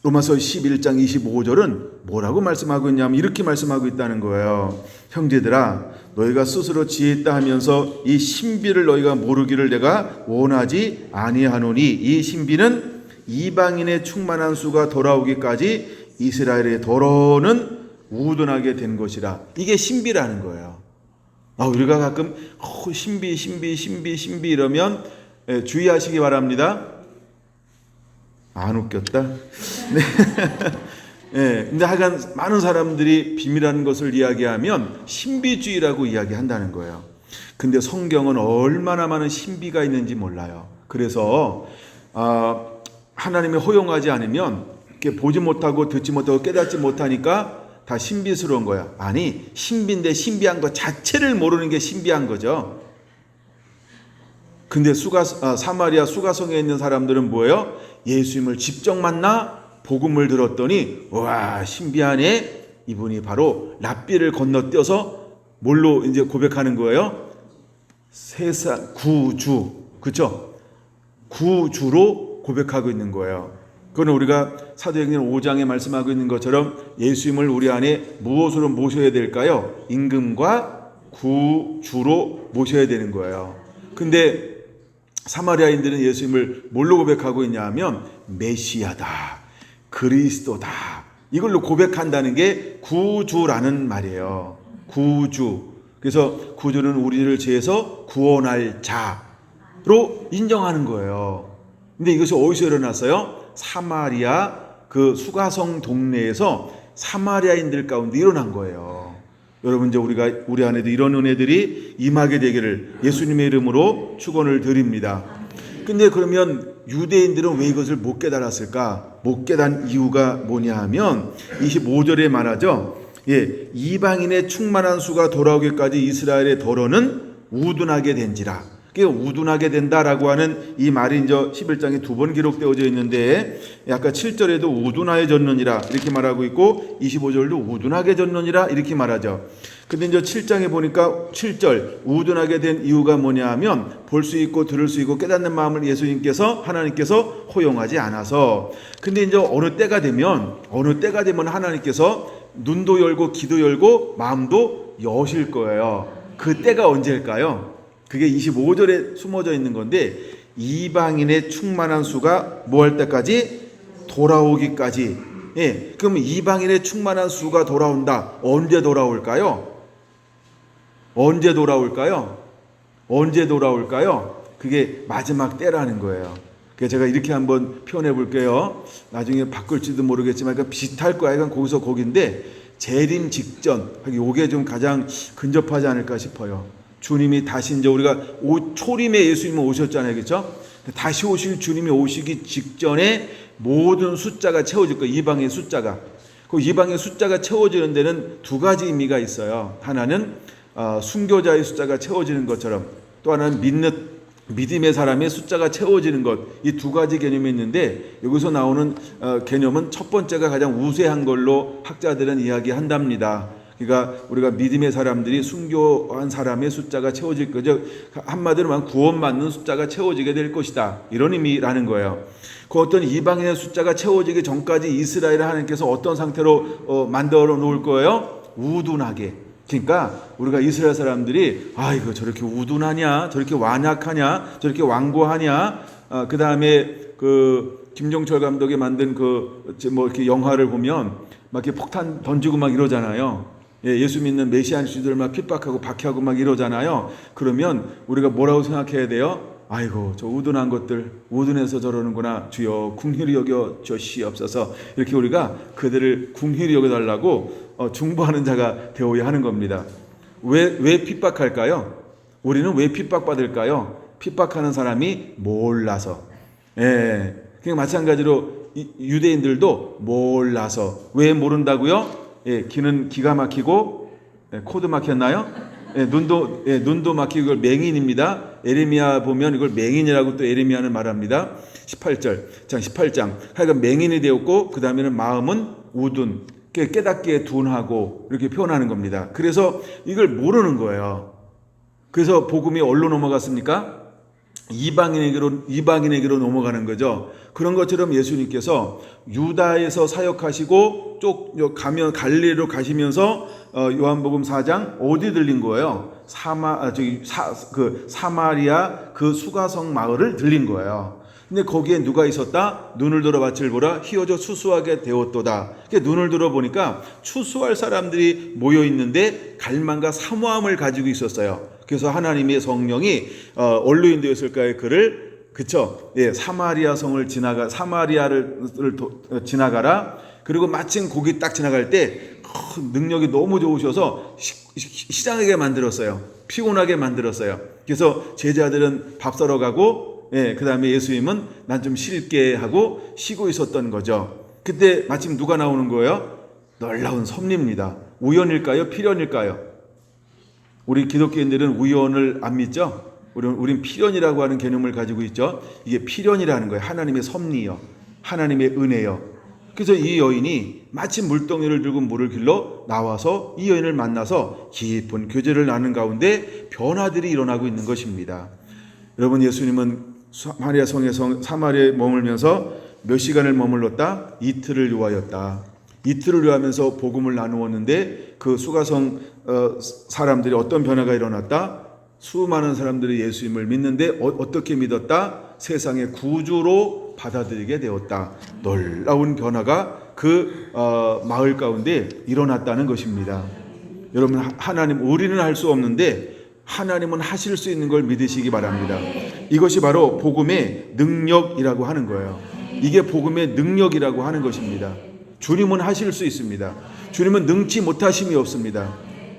로마서 11장 25절은 뭐라고 말씀하고 있냐면 이렇게 말씀하고 있다는 거예요. 형제들아, 너희가 스스로 지혜 있다 하면서 이 신비를 너희가 모르기를 내가 원하지 아니하노니 이 신비는 이방인의 충만한 수가 돌아오기까지 이스라엘의 더러는 우둔하게 된 것이라. 이게 신비라는 거예요. 우리가 가끔 신비 이러면 주의하시기 바랍니다. 안 웃겼다. 네. 근데 하여간 많은 사람들이 비밀한 것을 이야기하면 신비주의라고 이야기한다는 거예요. 근데 성경은 얼마나 많은 신비가 있는지 몰라요. 그래서 하나님이 허용하지 않으면 이렇게 보지 못하고 듣지 못하고 깨닫지 못하니까 다 신비스러운 거야. 아니, 신비인데 신비한 것 자체를 모르는 게 신비한 거죠. 근데 사마리아 수가성에 있는 사람들은 뭐예요? 예수님을 직접 만나 복음을 들었더니 와, 신비하네. 이분이 바로 랍비를 건너뛰어서 뭘로 이제 고백하는 거예요? 세상 구주, 그렇죠? 구주로 고백하고 있는 거예요. 그건 우리가 사도행전 5장에 말씀하고 있는 것처럼 예수님을 우리 안에 무엇으로 모셔야 될까요? 임금과 구주로 모셔야 되는 거예요. 근데 사마리아인들은 예수님을 뭘로 고백하고 있냐 하면 메시아다, 그리스도다, 이걸로 고백한다는 게 구주라는 말이에요. 구주. 그래서 구주는 우리를 죄에서 구원할 자로 인정하는 거예요. 근데 이것이 어디서 일어났어요? 사마리아 그 수가성 동네에서 사마리아인들 가운데 일어난 거예요. 여러분 이제 우리 안에도 이런 은혜들이 임하게 되기를 예수님의 이름으로 축원을 드립니다. 근데 그러면 유대인들은 왜 이것을 못 깨달았을까? 못 깨달은 이유가 뭐냐 하면 25절에 말하죠. 이방인의 충만한 수가 돌아오기까지 이스라엘의 더러는 우둔하게 된지라. 우둔하게 된다라고 하는 이 말이 이제 11장에 두 번 기록되어져 있는데, 아까 7절에도 우둔하여졌느니라 이렇게 말하고 있고 25절도 우둔하게졌느니라 이렇게 말하죠. 근데 이제 7장에 보니까 7절 우둔하게 된 이유가 뭐냐 하면 볼 수 있고 들을 수 있고 깨닫는 마음을 하나님께서 허용하지 않아서. 근데 이제 어느 때가 되면 하나님께서 눈도 열고 귀도 열고 마음도 여실 거예요. 그 때가 언제일까요? 그게 25절에 숨어져 있는 건데, 이방인의 충만한 수가 뭐 할 때까지? 돌아오기까지. 그럼 이방인의 충만한 수가 돌아온다. 언제 돌아올까요? 그게 마지막 때라는 거예요. 그래서 제가 이렇게 한번 표현해 볼게요. 나중에 바꿀지도 모르겠지만 비슷할 거야. 거기서 거긴데, 재림 직전, 요게 좀 가장 근접하지 않을까 싶어요. 주님이 다시 이제 우리가 초림에 예수님은 오셨잖아요. 그렇죠? 다시 오실 주님이 오시기 직전에 모든 숫자가 채워질 거예요. 이방의 숫자가. 그 이방의 숫자가 채워지는 데는 두 가지 의미가 있어요. 하나는 순교자의 숫자가 채워지는 것처럼, 또 하나는 믿음의 사람의 숫자가 채워지는 것. 이 두 가지 개념이 있는데, 여기서 나오는 개념은 첫 번째가 가장 우세한 걸로 학자들은 이야기한답니다. 그러니까 우리가 믿음의 사람들이 순교한 사람의 숫자가 채워질 거죠. 한마디로 말하면 구원받는 숫자가 채워지게 될 것이다. 이런 의미라는 거예요. 그 어떤 이방인의 숫자가 채워지기 전까지 이스라엘을 하나님께서 어떤 상태로 만들어 놓을 거예요? 우둔하게. 그러니까 우리가 이스라엘 사람들이 이거 저렇게 우둔하냐, 저렇게 완약하냐, 저렇게 완고하냐. 그 다음에 김종철 감독이 만든 이렇게 영화를 보면 막 이렇게 폭탄 던지고 막 이러잖아요. 예수 믿는 메시안주들 막 핍박하고 박해하고 막 이러잖아요. 그러면 우리가 뭐라고 생각해야 돼요? 아이고 저 우둔한 것들, 우둔해서 저러는구나. 주여 긍휼히 여겨 주시옵소서. 이렇게 우리가 그들을 긍휼히 여겨달라고 중보하는 자가 되어야 하는 겁니다. 왜 핍박할까요? 우리는 왜 핍박받을까요? 핍박하는 사람이 몰라서. 그냥 마찬가지로 유대인들도 몰라서. 왜 모른다고요? 귀는 기가 막히고, 코도 막혔나요? 눈도 막히고, 이걸 맹인입니다. 에레미야 보면 이걸 맹인이라고 또 에레미야는 말합니다. 18장. 하여간 맹인이 되었고, 그 다음에는 마음은 우둔, 깨닫기에 둔하고, 이렇게 표현하는 겁니다. 그래서 이걸 모르는 거예요. 그래서 복음이 어디로 넘어갔습니까? 이방인에게로 넘어가는 거죠. 그런 것처럼 예수님께서 유다에서 사역하시고 가면 갈릴리로 가시면서 요한복음 4장 어디 들린 거예요? 사마리아 그 수가성 마을을 들린 거예요. 근데 거기에 누가 있었다? 눈을 들어 밭을 보라 희어져 추수하게 되었도다. 눈을 들어 보니까 추수할 사람들이 모여 있는데 갈망과 사모함을 가지고 있었어요. 그래서 하나님의 성령이 어디로 인도했을까요? 그를 사마리아 성을 사마리아를 지나가라. 그리고 마침 거기 딱 지나갈 때 능력이 너무 좋으셔서 시장하게 만들었어요. 피곤하게 만들었어요. 그래서 제자들은 밥 사러 가고, 그 다음에 예수님은 난 좀 쉴게 하고 쉬고 있었던 거죠. 그때 마침 누가 나오는 거예요? 놀라운 섭리입니다. 우연일까요? 필연일까요? 우리 기독교인들은 우연을 안 믿죠? 우린 필연이라고 하는 개념을 가지고 있죠. 이게 필연이라는 거예요. 하나님의 섭리요, 하나님의 은혜요. 그래서 이 여인이 마침 물동이를 들고 물을 길러 나와서 이 여인을 만나서 깊은 교제를 나눈 가운데 변화들이 일어나고 있는 것입니다. 여러분, 예수님은 사마리아 성에 사마리아에 머물면서 몇 시간을 머물렀다? 이틀을 요하였다. 이틀을 요하면서 복음을 나누었는데 그 수가성 사람들이 어떤 변화가 일어났다? 수많은 사람들이 예수님을 믿는데 어떻게 믿었다? 세상의 구주로 받아들이게 되었다. 놀라운 변화가 그 마을 가운데 일어났다는 것입니다. 여러분, 우리는 할 수 없는데 하나님은 하실 수 있는 걸 믿으시기 바랍니다. 이것이 바로 복음의 능력이라고 하는 거예요. 이게 복음의 능력이라고 하는 것입니다. 주님은 하실 수 있습니다. 주님은 능치 못하심이 없습니다.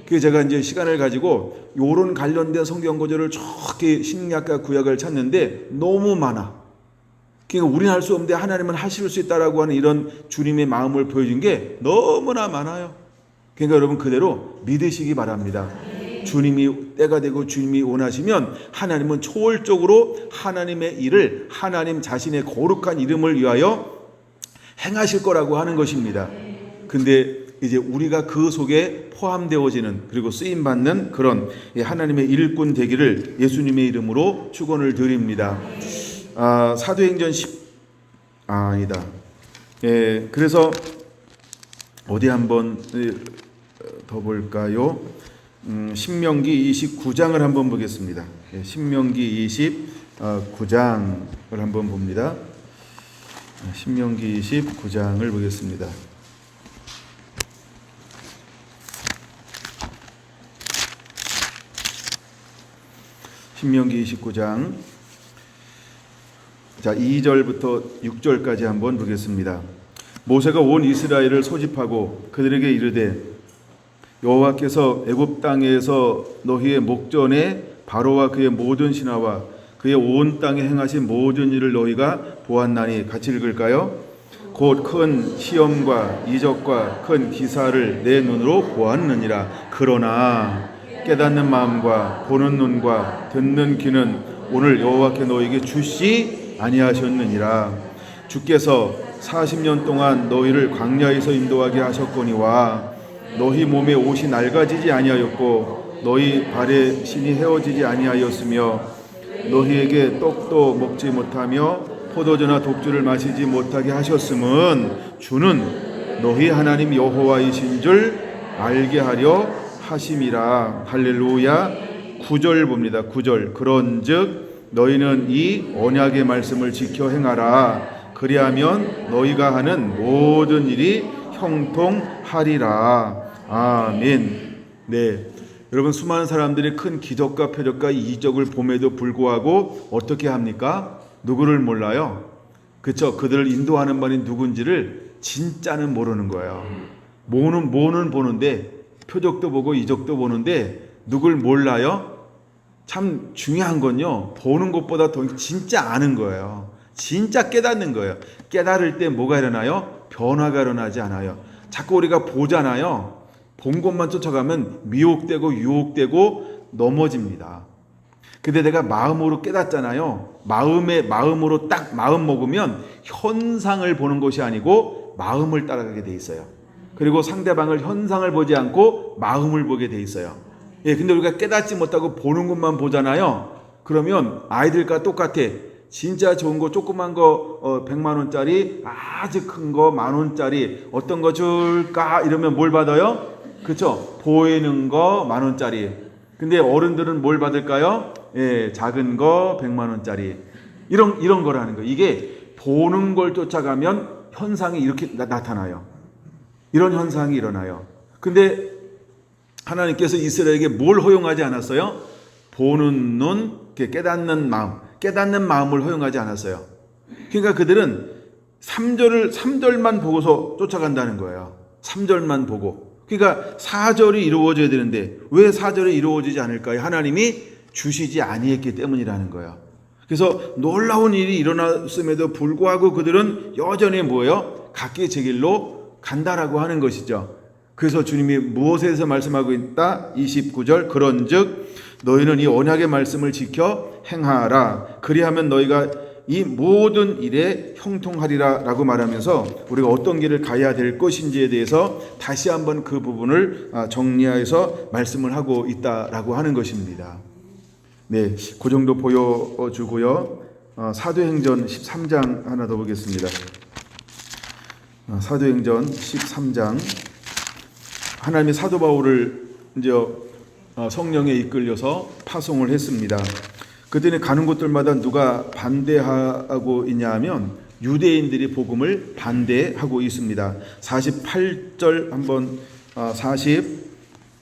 그게 제가 이제 시간을 가지고 요런 관련된 성경 구절을 저렇게 신약과 구약을 찾는데 너무 많아. 그러니까 우리는 할 수 없는데 하나님은 하실 수 있다라고 하는 이런 주님의 마음을 보여준 게 너무나 많아요. 그러니까 여러분 그대로 믿으시기 바랍니다. 주님이 때가 되고 주님이 원하시면 하나님은 초월적으로 하나님의 일을 하나님 자신의 거룩한 이름을 위하여 행하실 거라고 하는 것입니다. 근데 이제 우리가 그 속에 포함되어지는 그리고 쓰임받는 그런 하나님의 일꾼 되기를 예수님의 이름으로 축원을 드립니다. 사도행전 10 아니다. 예, 그래서 어디 한번 더 볼까요? 신명기 29장을 한번 보겠습니다. 예, 신명기 29장을 한번 봅니다. 신명기 29장을 보겠습니다. 신명기 29장 자 2절부터 6절까지 한번 보겠습니다. 모세가 온 이스라엘을 소집하고 그들에게 이르되 여호와께서 애굽 땅에서 너희의 목전에 바로와 그의 모든 신하와 그의 온 땅에 행하신 모든 일을 너희가 보았나니. 같이 읽을까요? 곧 큰 시험과 이적과 큰 기사를 내 눈으로 보았느니라. 그러나 깨닫는 마음과 보는 눈과 듣는 귀는 오늘 여호와께 너희에게 주시 아니하셨느니라. 주께서 40년 동안 너희를 광야에서 인도하게 하셨거니와 너희 몸에 옷이 낡아지지 아니하였고 너희 발에 신이 헤어지지 아니하였으며 너희에게 떡도 먹지 못하며 포도주나 독주를 마시지 못하게 하셨음은 주는 너희 하나님 여호와이신 줄 알게 하려 하심이라. 할렐루야. 9절 봅니다. 9절. 그런즉 너희는 이 언약의 말씀을 지켜 행하라. 그리하면 너희가 하는 모든 일이 형통하리라. 아멘. 네, 여러분 수많은 사람들이 큰 기적과 표적과 이적을 봄에도 불구하고 어떻게 합니까? 누구를 몰라요? 그렇죠? 그들을 인도하는 분이 누군지를 진짜는 모르는 거예요. 뭐는 보는데 표적도 보고 이적도 보는데 누굴 몰라요? 참 중요한 건요, 보는 것보다 더 진짜 아는 거예요. 진짜 깨닫는 거예요. 깨달을 때 뭐가 일어나요? 변화가 일어나지 않아요. 자꾸 우리가 보잖아요. 본 것만 쫓아가면 미혹되고 유혹되고 넘어집니다. 근데 내가 마음으로 깨닫잖아요. 마음으로 딱 마음 먹으면 현상을 보는 것이 아니고 마음을 따라가게 돼 있어요. 그리고 상대방을 현상을 보지 않고 마음을 보게 돼 있어요. 예, 근데 우리가 깨닫지 못하고 보는 것만 보잖아요. 그러면 아이들과 똑같아. 진짜 좋은 거 조그만 거 100만 원짜리, 아주 큰 거 10,000원짜리, 어떤 거 줄까 이러면 뭘 받아요? 그렇죠? 보이는 거 10,000원짜리. 근데 어른들은 뭘 받을까요? 예, 작은 거 100만 원짜리. 이런 거라는 거예요. 이게 보는 걸 쫓아가면 현상이 이렇게 나타나요. 이런 현상이 일어나요. 근데 하나님께서 이스라엘에게 뭘 허용하지 않았어요? 보는 눈, 깨닫는 마음을 허용하지 않았어요. 그러니까 그들은 3절만 보고서 쫓아간다는 거예요. 3절만 보고. 그러니까 4절이 이루어져야 되는데 왜 4절이 이루어지지 않을까요? 하나님이 주시지 아니했기 때문이라는 거예요. 그래서 놀라운 일이 일어났음에도 불구하고 그들은 여전히 뭐예요? 각기 제 길로 간다라고 하는 것이죠. 그래서 주님이 무엇에서 말씀하고 있다? 29절. 그런즉 너희는 이 언약의 말씀을 지켜 행하라. 그리하면 너희가 이 모든 일에 형통하리라 라고 말하면서 우리가 어떤 길을 가야 될 것인지에 대해서 다시 한번 그 부분을 정리해서 말씀을 하고 있다라고 하는 것입니다. 네, 그 정도 보여주고요. 사도행전 13장 하나 더 보겠습니다. 사도행전 13장. 하나님이 사도 바울을 이제 성령에 이끌려서 파송을 했습니다. 그때는 가는 곳들마다 누가 반대하고 있냐 하면 유대인들이 복음을 반대하고 있습니다. 48절 한번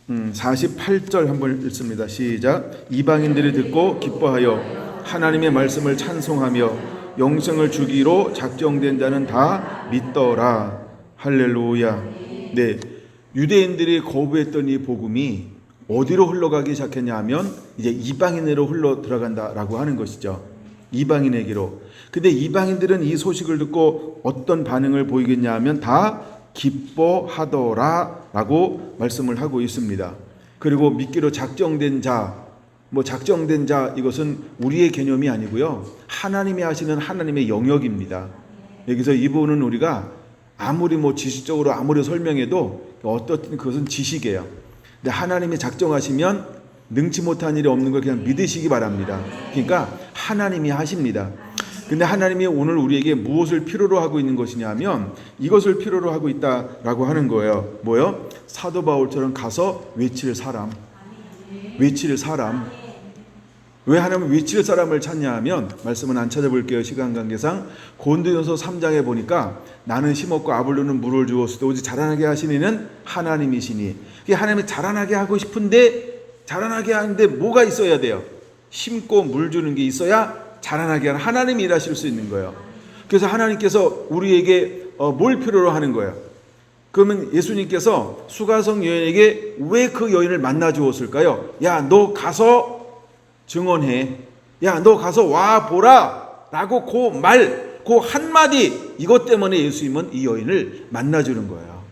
48절 한번 읽습니다. 시작. 이방인들이 듣고 기뻐하여 하나님의 말씀을 찬송하며 영생을 주기로 작정된 자는 다 믿더라. 할렐루야. 네, 유대인들이 거부했던 이 복음이 어디로 흘러가기 시작했냐 하면 이제 이방인으로 흘러 들어간다라고 하는 것이죠. 이방인에게로. 근데 이방인들은 이 소식을 듣고 어떤 반응을 보이겠냐 하면 다 기뻐하더라라고 말씀을 하고 있습니다. 그리고 믿기로 작정된 자, 작정된 자, 이것은 우리의 개념이 아니고요. 하나님이 하시는 하나님의 영역입니다. 여기서 이 부분은 우리가 아무리 지식적으로 아무리 설명해도 어떻든 그것은 지식이에요. 근데 하나님이 작정하시면 능치 못한 일이 없는 걸 그냥 믿으시기 바랍니다. 그러니까 하나님이 하십니다. 근데 하나님이 오늘 우리에게 무엇을 필요로 하고 있는 것이냐 하면 이것을 필요로 하고 있다라고 하는 거예요. 뭐요? 사도 바울처럼 가서 외칠 사람. 외칠 사람. 왜 하나님은 외칠 사람을 찾냐 하면 말씀은 안 찾아볼게요. 시간 관계상. 고린도전서 3장에 보니까 나는 심었고 아볼로는 물을 주었으되 오직 자라나게 하시는 이는 하나님이시니. 하나님이 자라나게 하고 싶은데 자라나게 하는데 뭐가 있어야 돼요? 심고 물 주는 게 있어야 자라나게 하는 하나님이 일하실 수 있는 거예요. 그래서 하나님께서 우리에게 뭘 필요로 하는 거예요? 그러면 예수님께서 수가성 여인에게 왜 그 여인을 만나 주었을까요? 야, 너 가서 증언해. 야, 너 가서 와 보라 라고 그 한마디, 이것 때문에 예수님은 이 여인을 만나주는 거예요.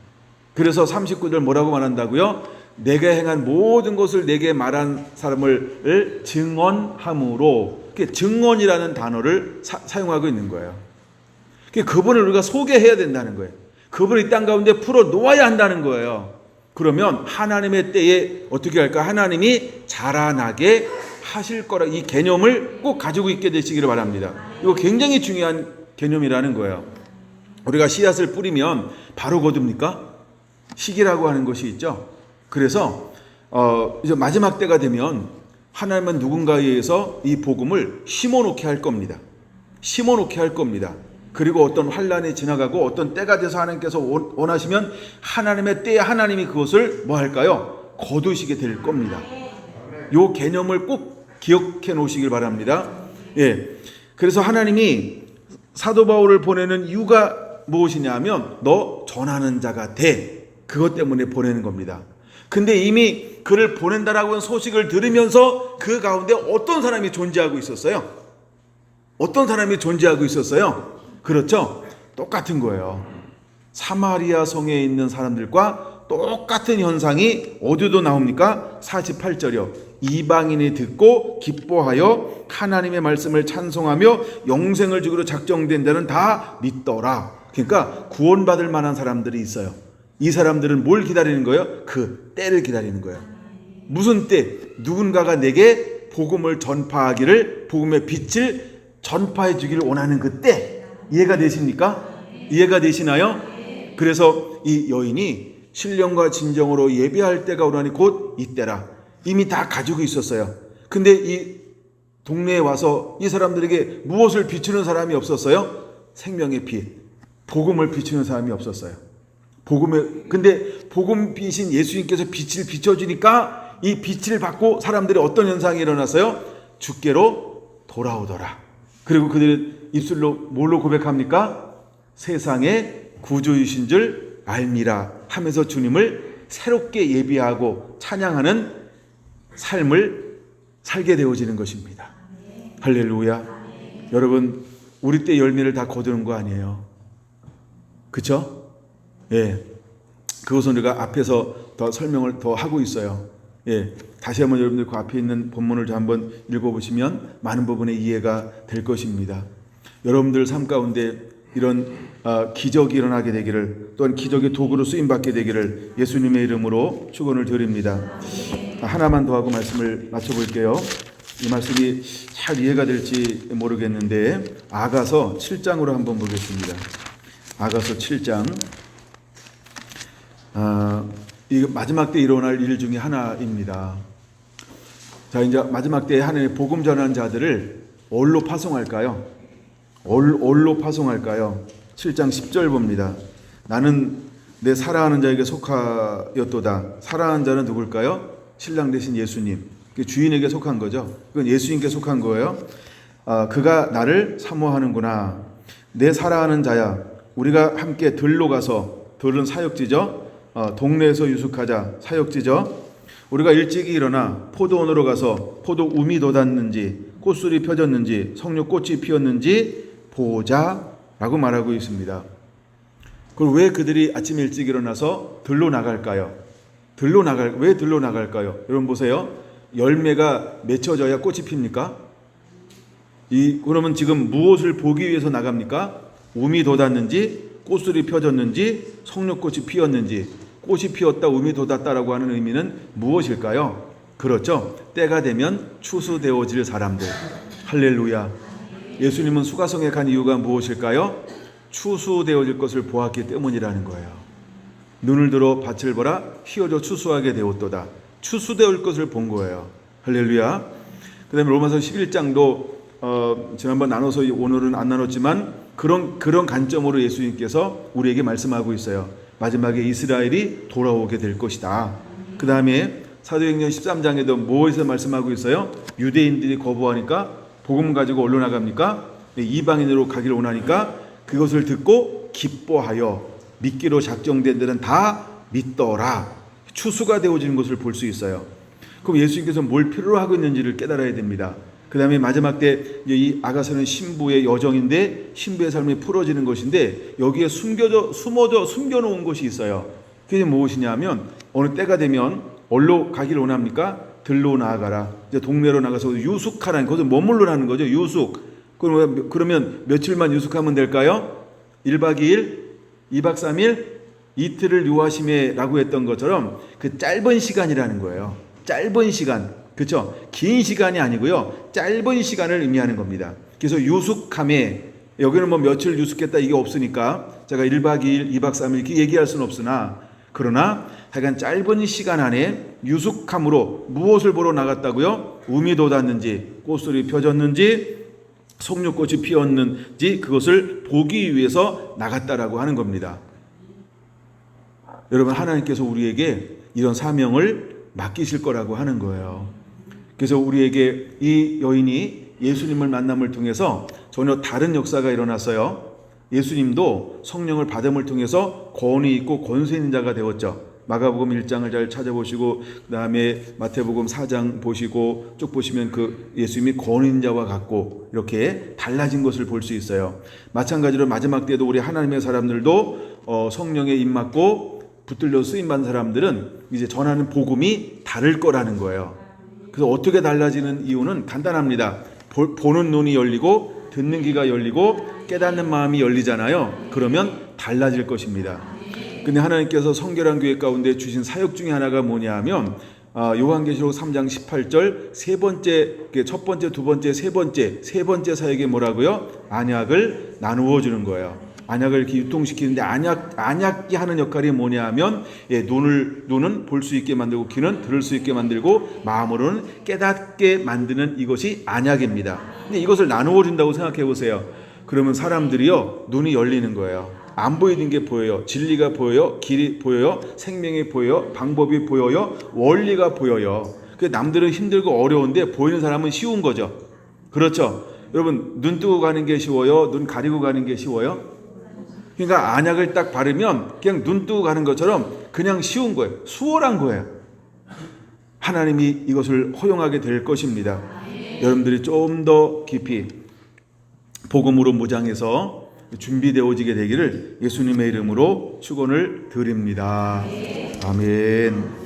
그래서 39절 뭐라고 말한다고요? 내가 행한 모든 것을 내게 말한 사람을 증언함으로, 증언이라는 단어를 사용하고 있는 거예요. 그분을 우리가 소개해야 된다는 거예요. 그분을 이 땅 가운데 풀어 놓아야 한다는 거예요. 그러면 하나님의 때에 어떻게 할까? 하나님이 자라나게 하실 거라, 이 개념을 꼭 가지고 있게 되시기를 바랍니다. 이거 굉장히 중요한 개념이라는 거예요. 우리가 씨앗을 뿌리면 바로 거둡니까? 시기라고 하는 것이 있죠. 그래서 이제 마지막 때가 되면 하나님은 누군가에 의해서 이 복음을 심어놓게 할 겁니다. 심어놓게 할 겁니다. 그리고 어떤 환란이 지나가고 어떤 때가 돼서 하나님께서 원하시면 하나님의 때에 하나님이 그것을 뭐 할까요? 거두시게 될 겁니다. 이 개념을 꼭 기억해 놓으시길 바랍니다. 예. 그래서 하나님이 사도 바울을 보내는 이유가 무엇이냐면 너 전하는 자가 돼. 그것 때문에 보내는 겁니다. 근데 이미 그를 보낸다라고 하는 소식을 들으면서 그 가운데 어떤 사람이 존재하고 있었어요? 어떤 사람이 존재하고 있었어요? 그렇죠? 똑같은 거예요. 사마리아 성에 있는 사람들과 똑같은 현상이 어디도 나옵니까? 48절이요. 이방인이 듣고 기뻐하여 하나님의 말씀을 찬송하며 영생을 주기로 작정된 자는 다 믿더라. 그러니까 구원받을 만한 사람들이 있어요. 이 사람들은 뭘 기다리는 거예요? 그 때를 기다리는 거예요. 무슨 때? 누군가가 내게 복음을 전파하기를, 복음의 빛을 전파해 주기를 원하는 그 때. 이해가 되십니까? 이해가 되시나요? 그래서 이 여인이 신령과 진정으로 예배할 때가 오라니 곧 이때라. 이미 다 가지고 있었어요. 근데 이 동네에 와서 이 사람들에게 무엇을 비추는 사람이 없었어요? 생명의 빛, 복음을 비추는 사람이 없었어요. 근데 복음빛인 예수님께서 빛을 비춰주니까 이 빛을 받고 사람들이 어떤 현상이 일어났어요? 주께로 돌아오더라. 그리고 그들의 입술로 뭘로 고백합니까? 세상의 구주이신 줄 알미라 하면서 주님을 새롭게 예비하고 찬양하는 삶을 살게 되어지는 것입니다. 할렐루야. 여러분, 우리 때 열매를 다 거두는 거 아니에요. 그렇죠? 예. 그것은 우리가 앞에서 더 설명을 더 하고 있어요. 예. 다시 한번 여러분들 그 앞에 있는 본문을 좀 한번 읽어보시면 많은 부분에 이해가 될 것입니다. 여러분들 삶 가운데 이런 기적이 일어나게 되기를, 또한 기적의 도구로 쓰임받게 되기를 예수님의 이름으로 축원을 드립니다. 하나만 더 하고 말씀을 마쳐볼게요. 이 말씀이 잘 이해가 될지 모르겠는데 아가서 7장으로 한번 보겠습니다. 아가서 7장. 이 마지막 때 일어날 일 중에 하나입니다. 자, 이제 마지막 때에 하나님의 복음 전한 자들을 뭘로 파송할까요? 뭘로 파송할까요? 7장 10절 봅니다. 나는 내 사랑하는 자에게 속하였도다. 사랑하는 자는 누굴까요? 신랑 되신 예수님. 주인에게 속한 거죠. 그건 예수님께 속한 거예요. 그가 나를 사모하는구나. 내 사랑하는 자야. 우리가 함께 들로 가서, 들은 사역지죠. 동네에서 유숙하자, 사역지죠. 우리가 일찍이 일어나 포도원으로 가서 포도 움이 돋았는지 꽃술이 펴졌는지 성령꽃이 피었는지 보자라고 말하고 있습니다. 그럼 왜 그들이 아침 일찍 일어나서 들로 나갈까요? 왜 들로 나갈까요? 여러분 보세요. 열매가 맺혀져야 꽃이 핍니까? 그러면 지금 무엇을 보기 위해서 나갑니까? 움이 돋았는지 꽃술이 펴졌는지 성령꽃이 피었는지. 꽃이 피었다 움이 돋았다라고 하는 의미는 무엇일까요? 그렇죠. 때가 되면 추수되어질 사람들. 할렐루야. 예수님은 수가성에 간 이유가 무엇일까요? 추수되어질 것을 보았기 때문이라는 거예요. 눈을 들어 밭을 보라 휘어져 추수하게 되었도다. 추수되올 것을 본 거예요. 할렐루야. 그 다음에 로마서 11장도 지난번 나눠서 오늘은 안 나눴지만 그런 관점으로 예수님께서 우리에게 말씀하고 있어요. 마지막에 이스라엘이 돌아오게 될 것이다. 그 다음에 사도행전 13장에도 무엇에서 말씀하고 있어요? 유대인들이 거부하니까 복음 가지고 어디로 나갑니까? 이방인으로 가기를 원하니까 그것을 듣고 기뻐하여 믿기로 작정된 데는 다 믿더라. 추수가 되어지는 것을 볼 수 있어요. 그럼 예수님께서 뭘 필요로 하고 있는지를 깨달아야 됩니다. 그 다음에 마지막 때 이 아가서는 신부의 여정인데 신부의 삶이 풀어지는 것인데 여기에 숨겨놓은 것이 있어요. 그게 무엇이냐면 어느 때가 되면 어디로 가기를 원합니까? 들로 나아가라. 이제 동네로 나가서 유숙하라는 것은 머물러라는 거죠. 유숙. 그러면 며칠만 유숙하면 될까요? 1박 2일, 2박 3일, 이틀을 유하심에라고 했던 것처럼 그 짧은 시간이라는 거예요. 짧은 시간. 그렇죠? 긴 시간이 아니고요. 짧은 시간을 의미하는 겁니다. 그래서 유숙함에 여기는 뭐 며칠 유숙했다 이게 없으니까 제가 1박 2일, 2박 3일 이렇게 얘기할 수는 없으나 그러나 하여간 짧은 시간 안에 유숙함으로 무엇을 보러 나갔다고요? 움이 돋았는지 꽃술이 펴졌는지 송유꽃이 피었는지 그것을 보기 위해서 나갔다라고 하는 겁니다. 여러분 하나님께서 우리에게 이런 사명을 맡기실 거라고 하는 거예요. 그래서 우리에게 이 여인이 예수님을 만남을 통해서 전혀 다른 역사가 일어났어요. 예수님도 성령을 받음을 통해서 권위 있고 권세 있는 자가 되었죠. 마가복음 1장을 잘 찾아보시고 그 다음에 마태복음 4장 보시고 쭉 보시면 그 예수님이 권위 있는 자와 같고 이렇게 달라진 것을 볼 수 있어요. 마찬가지로 마지막 때도 우리 하나님의 사람들도 성령에 입맞고 붙들려 쓰임받은 사람들은 이제 전하는 복음이 다를 거라는 거예요. 그래서 어떻게 달라지는 이유는 간단합니다. 보는 눈이 열리고 듣는 귀가 열리고 깨닫는 마음이 열리잖아요. 그러면 달라질 것입니다. 근데 하나님께서 성결한 교회 가운데 주신 사역 중에 하나가 뭐냐 하면 요한계시록 3장 18절 첫 번째, 두 번째, 세 번째 사역이 뭐라고요? 안약을 나누어 주는 거예요. 안약을 이렇게 유통시키는데 안약이 하는 역할이 뭐냐 하면 눈은 볼 수 있게 만들고 귀는 들을 수 있게 만들고 마음으로는 깨닫게 만드는 이것이 안약입니다. 근데 이것을 나누어 준다고 생각해 보세요. 그러면 사람들이요 눈이 열리는 거예요. 안 보이는 게 보여요. 진리가 보여요. 길이 보여요. 생명이 보여요. 방법이 보여요. 원리가 보여요. 남들은 힘들고 어려운데 보이는 사람은 쉬운 거죠. 그렇죠? 여러분 눈 뜨고 가는 게 쉬워요? 눈 가리고 가는 게 쉬워요? 그러니까 안약을 딱 바르면 그냥 눈 뜨고 가는 것처럼 그냥 쉬운 거예요. 수월한 거예요. 하나님이 이것을 허용하게 될 것입니다. 여러분들이 좀 더 깊이 복음으로 무장해서 준비되어지게 되기를 예수님의 이름으로 축원을 드립니다. 아멘.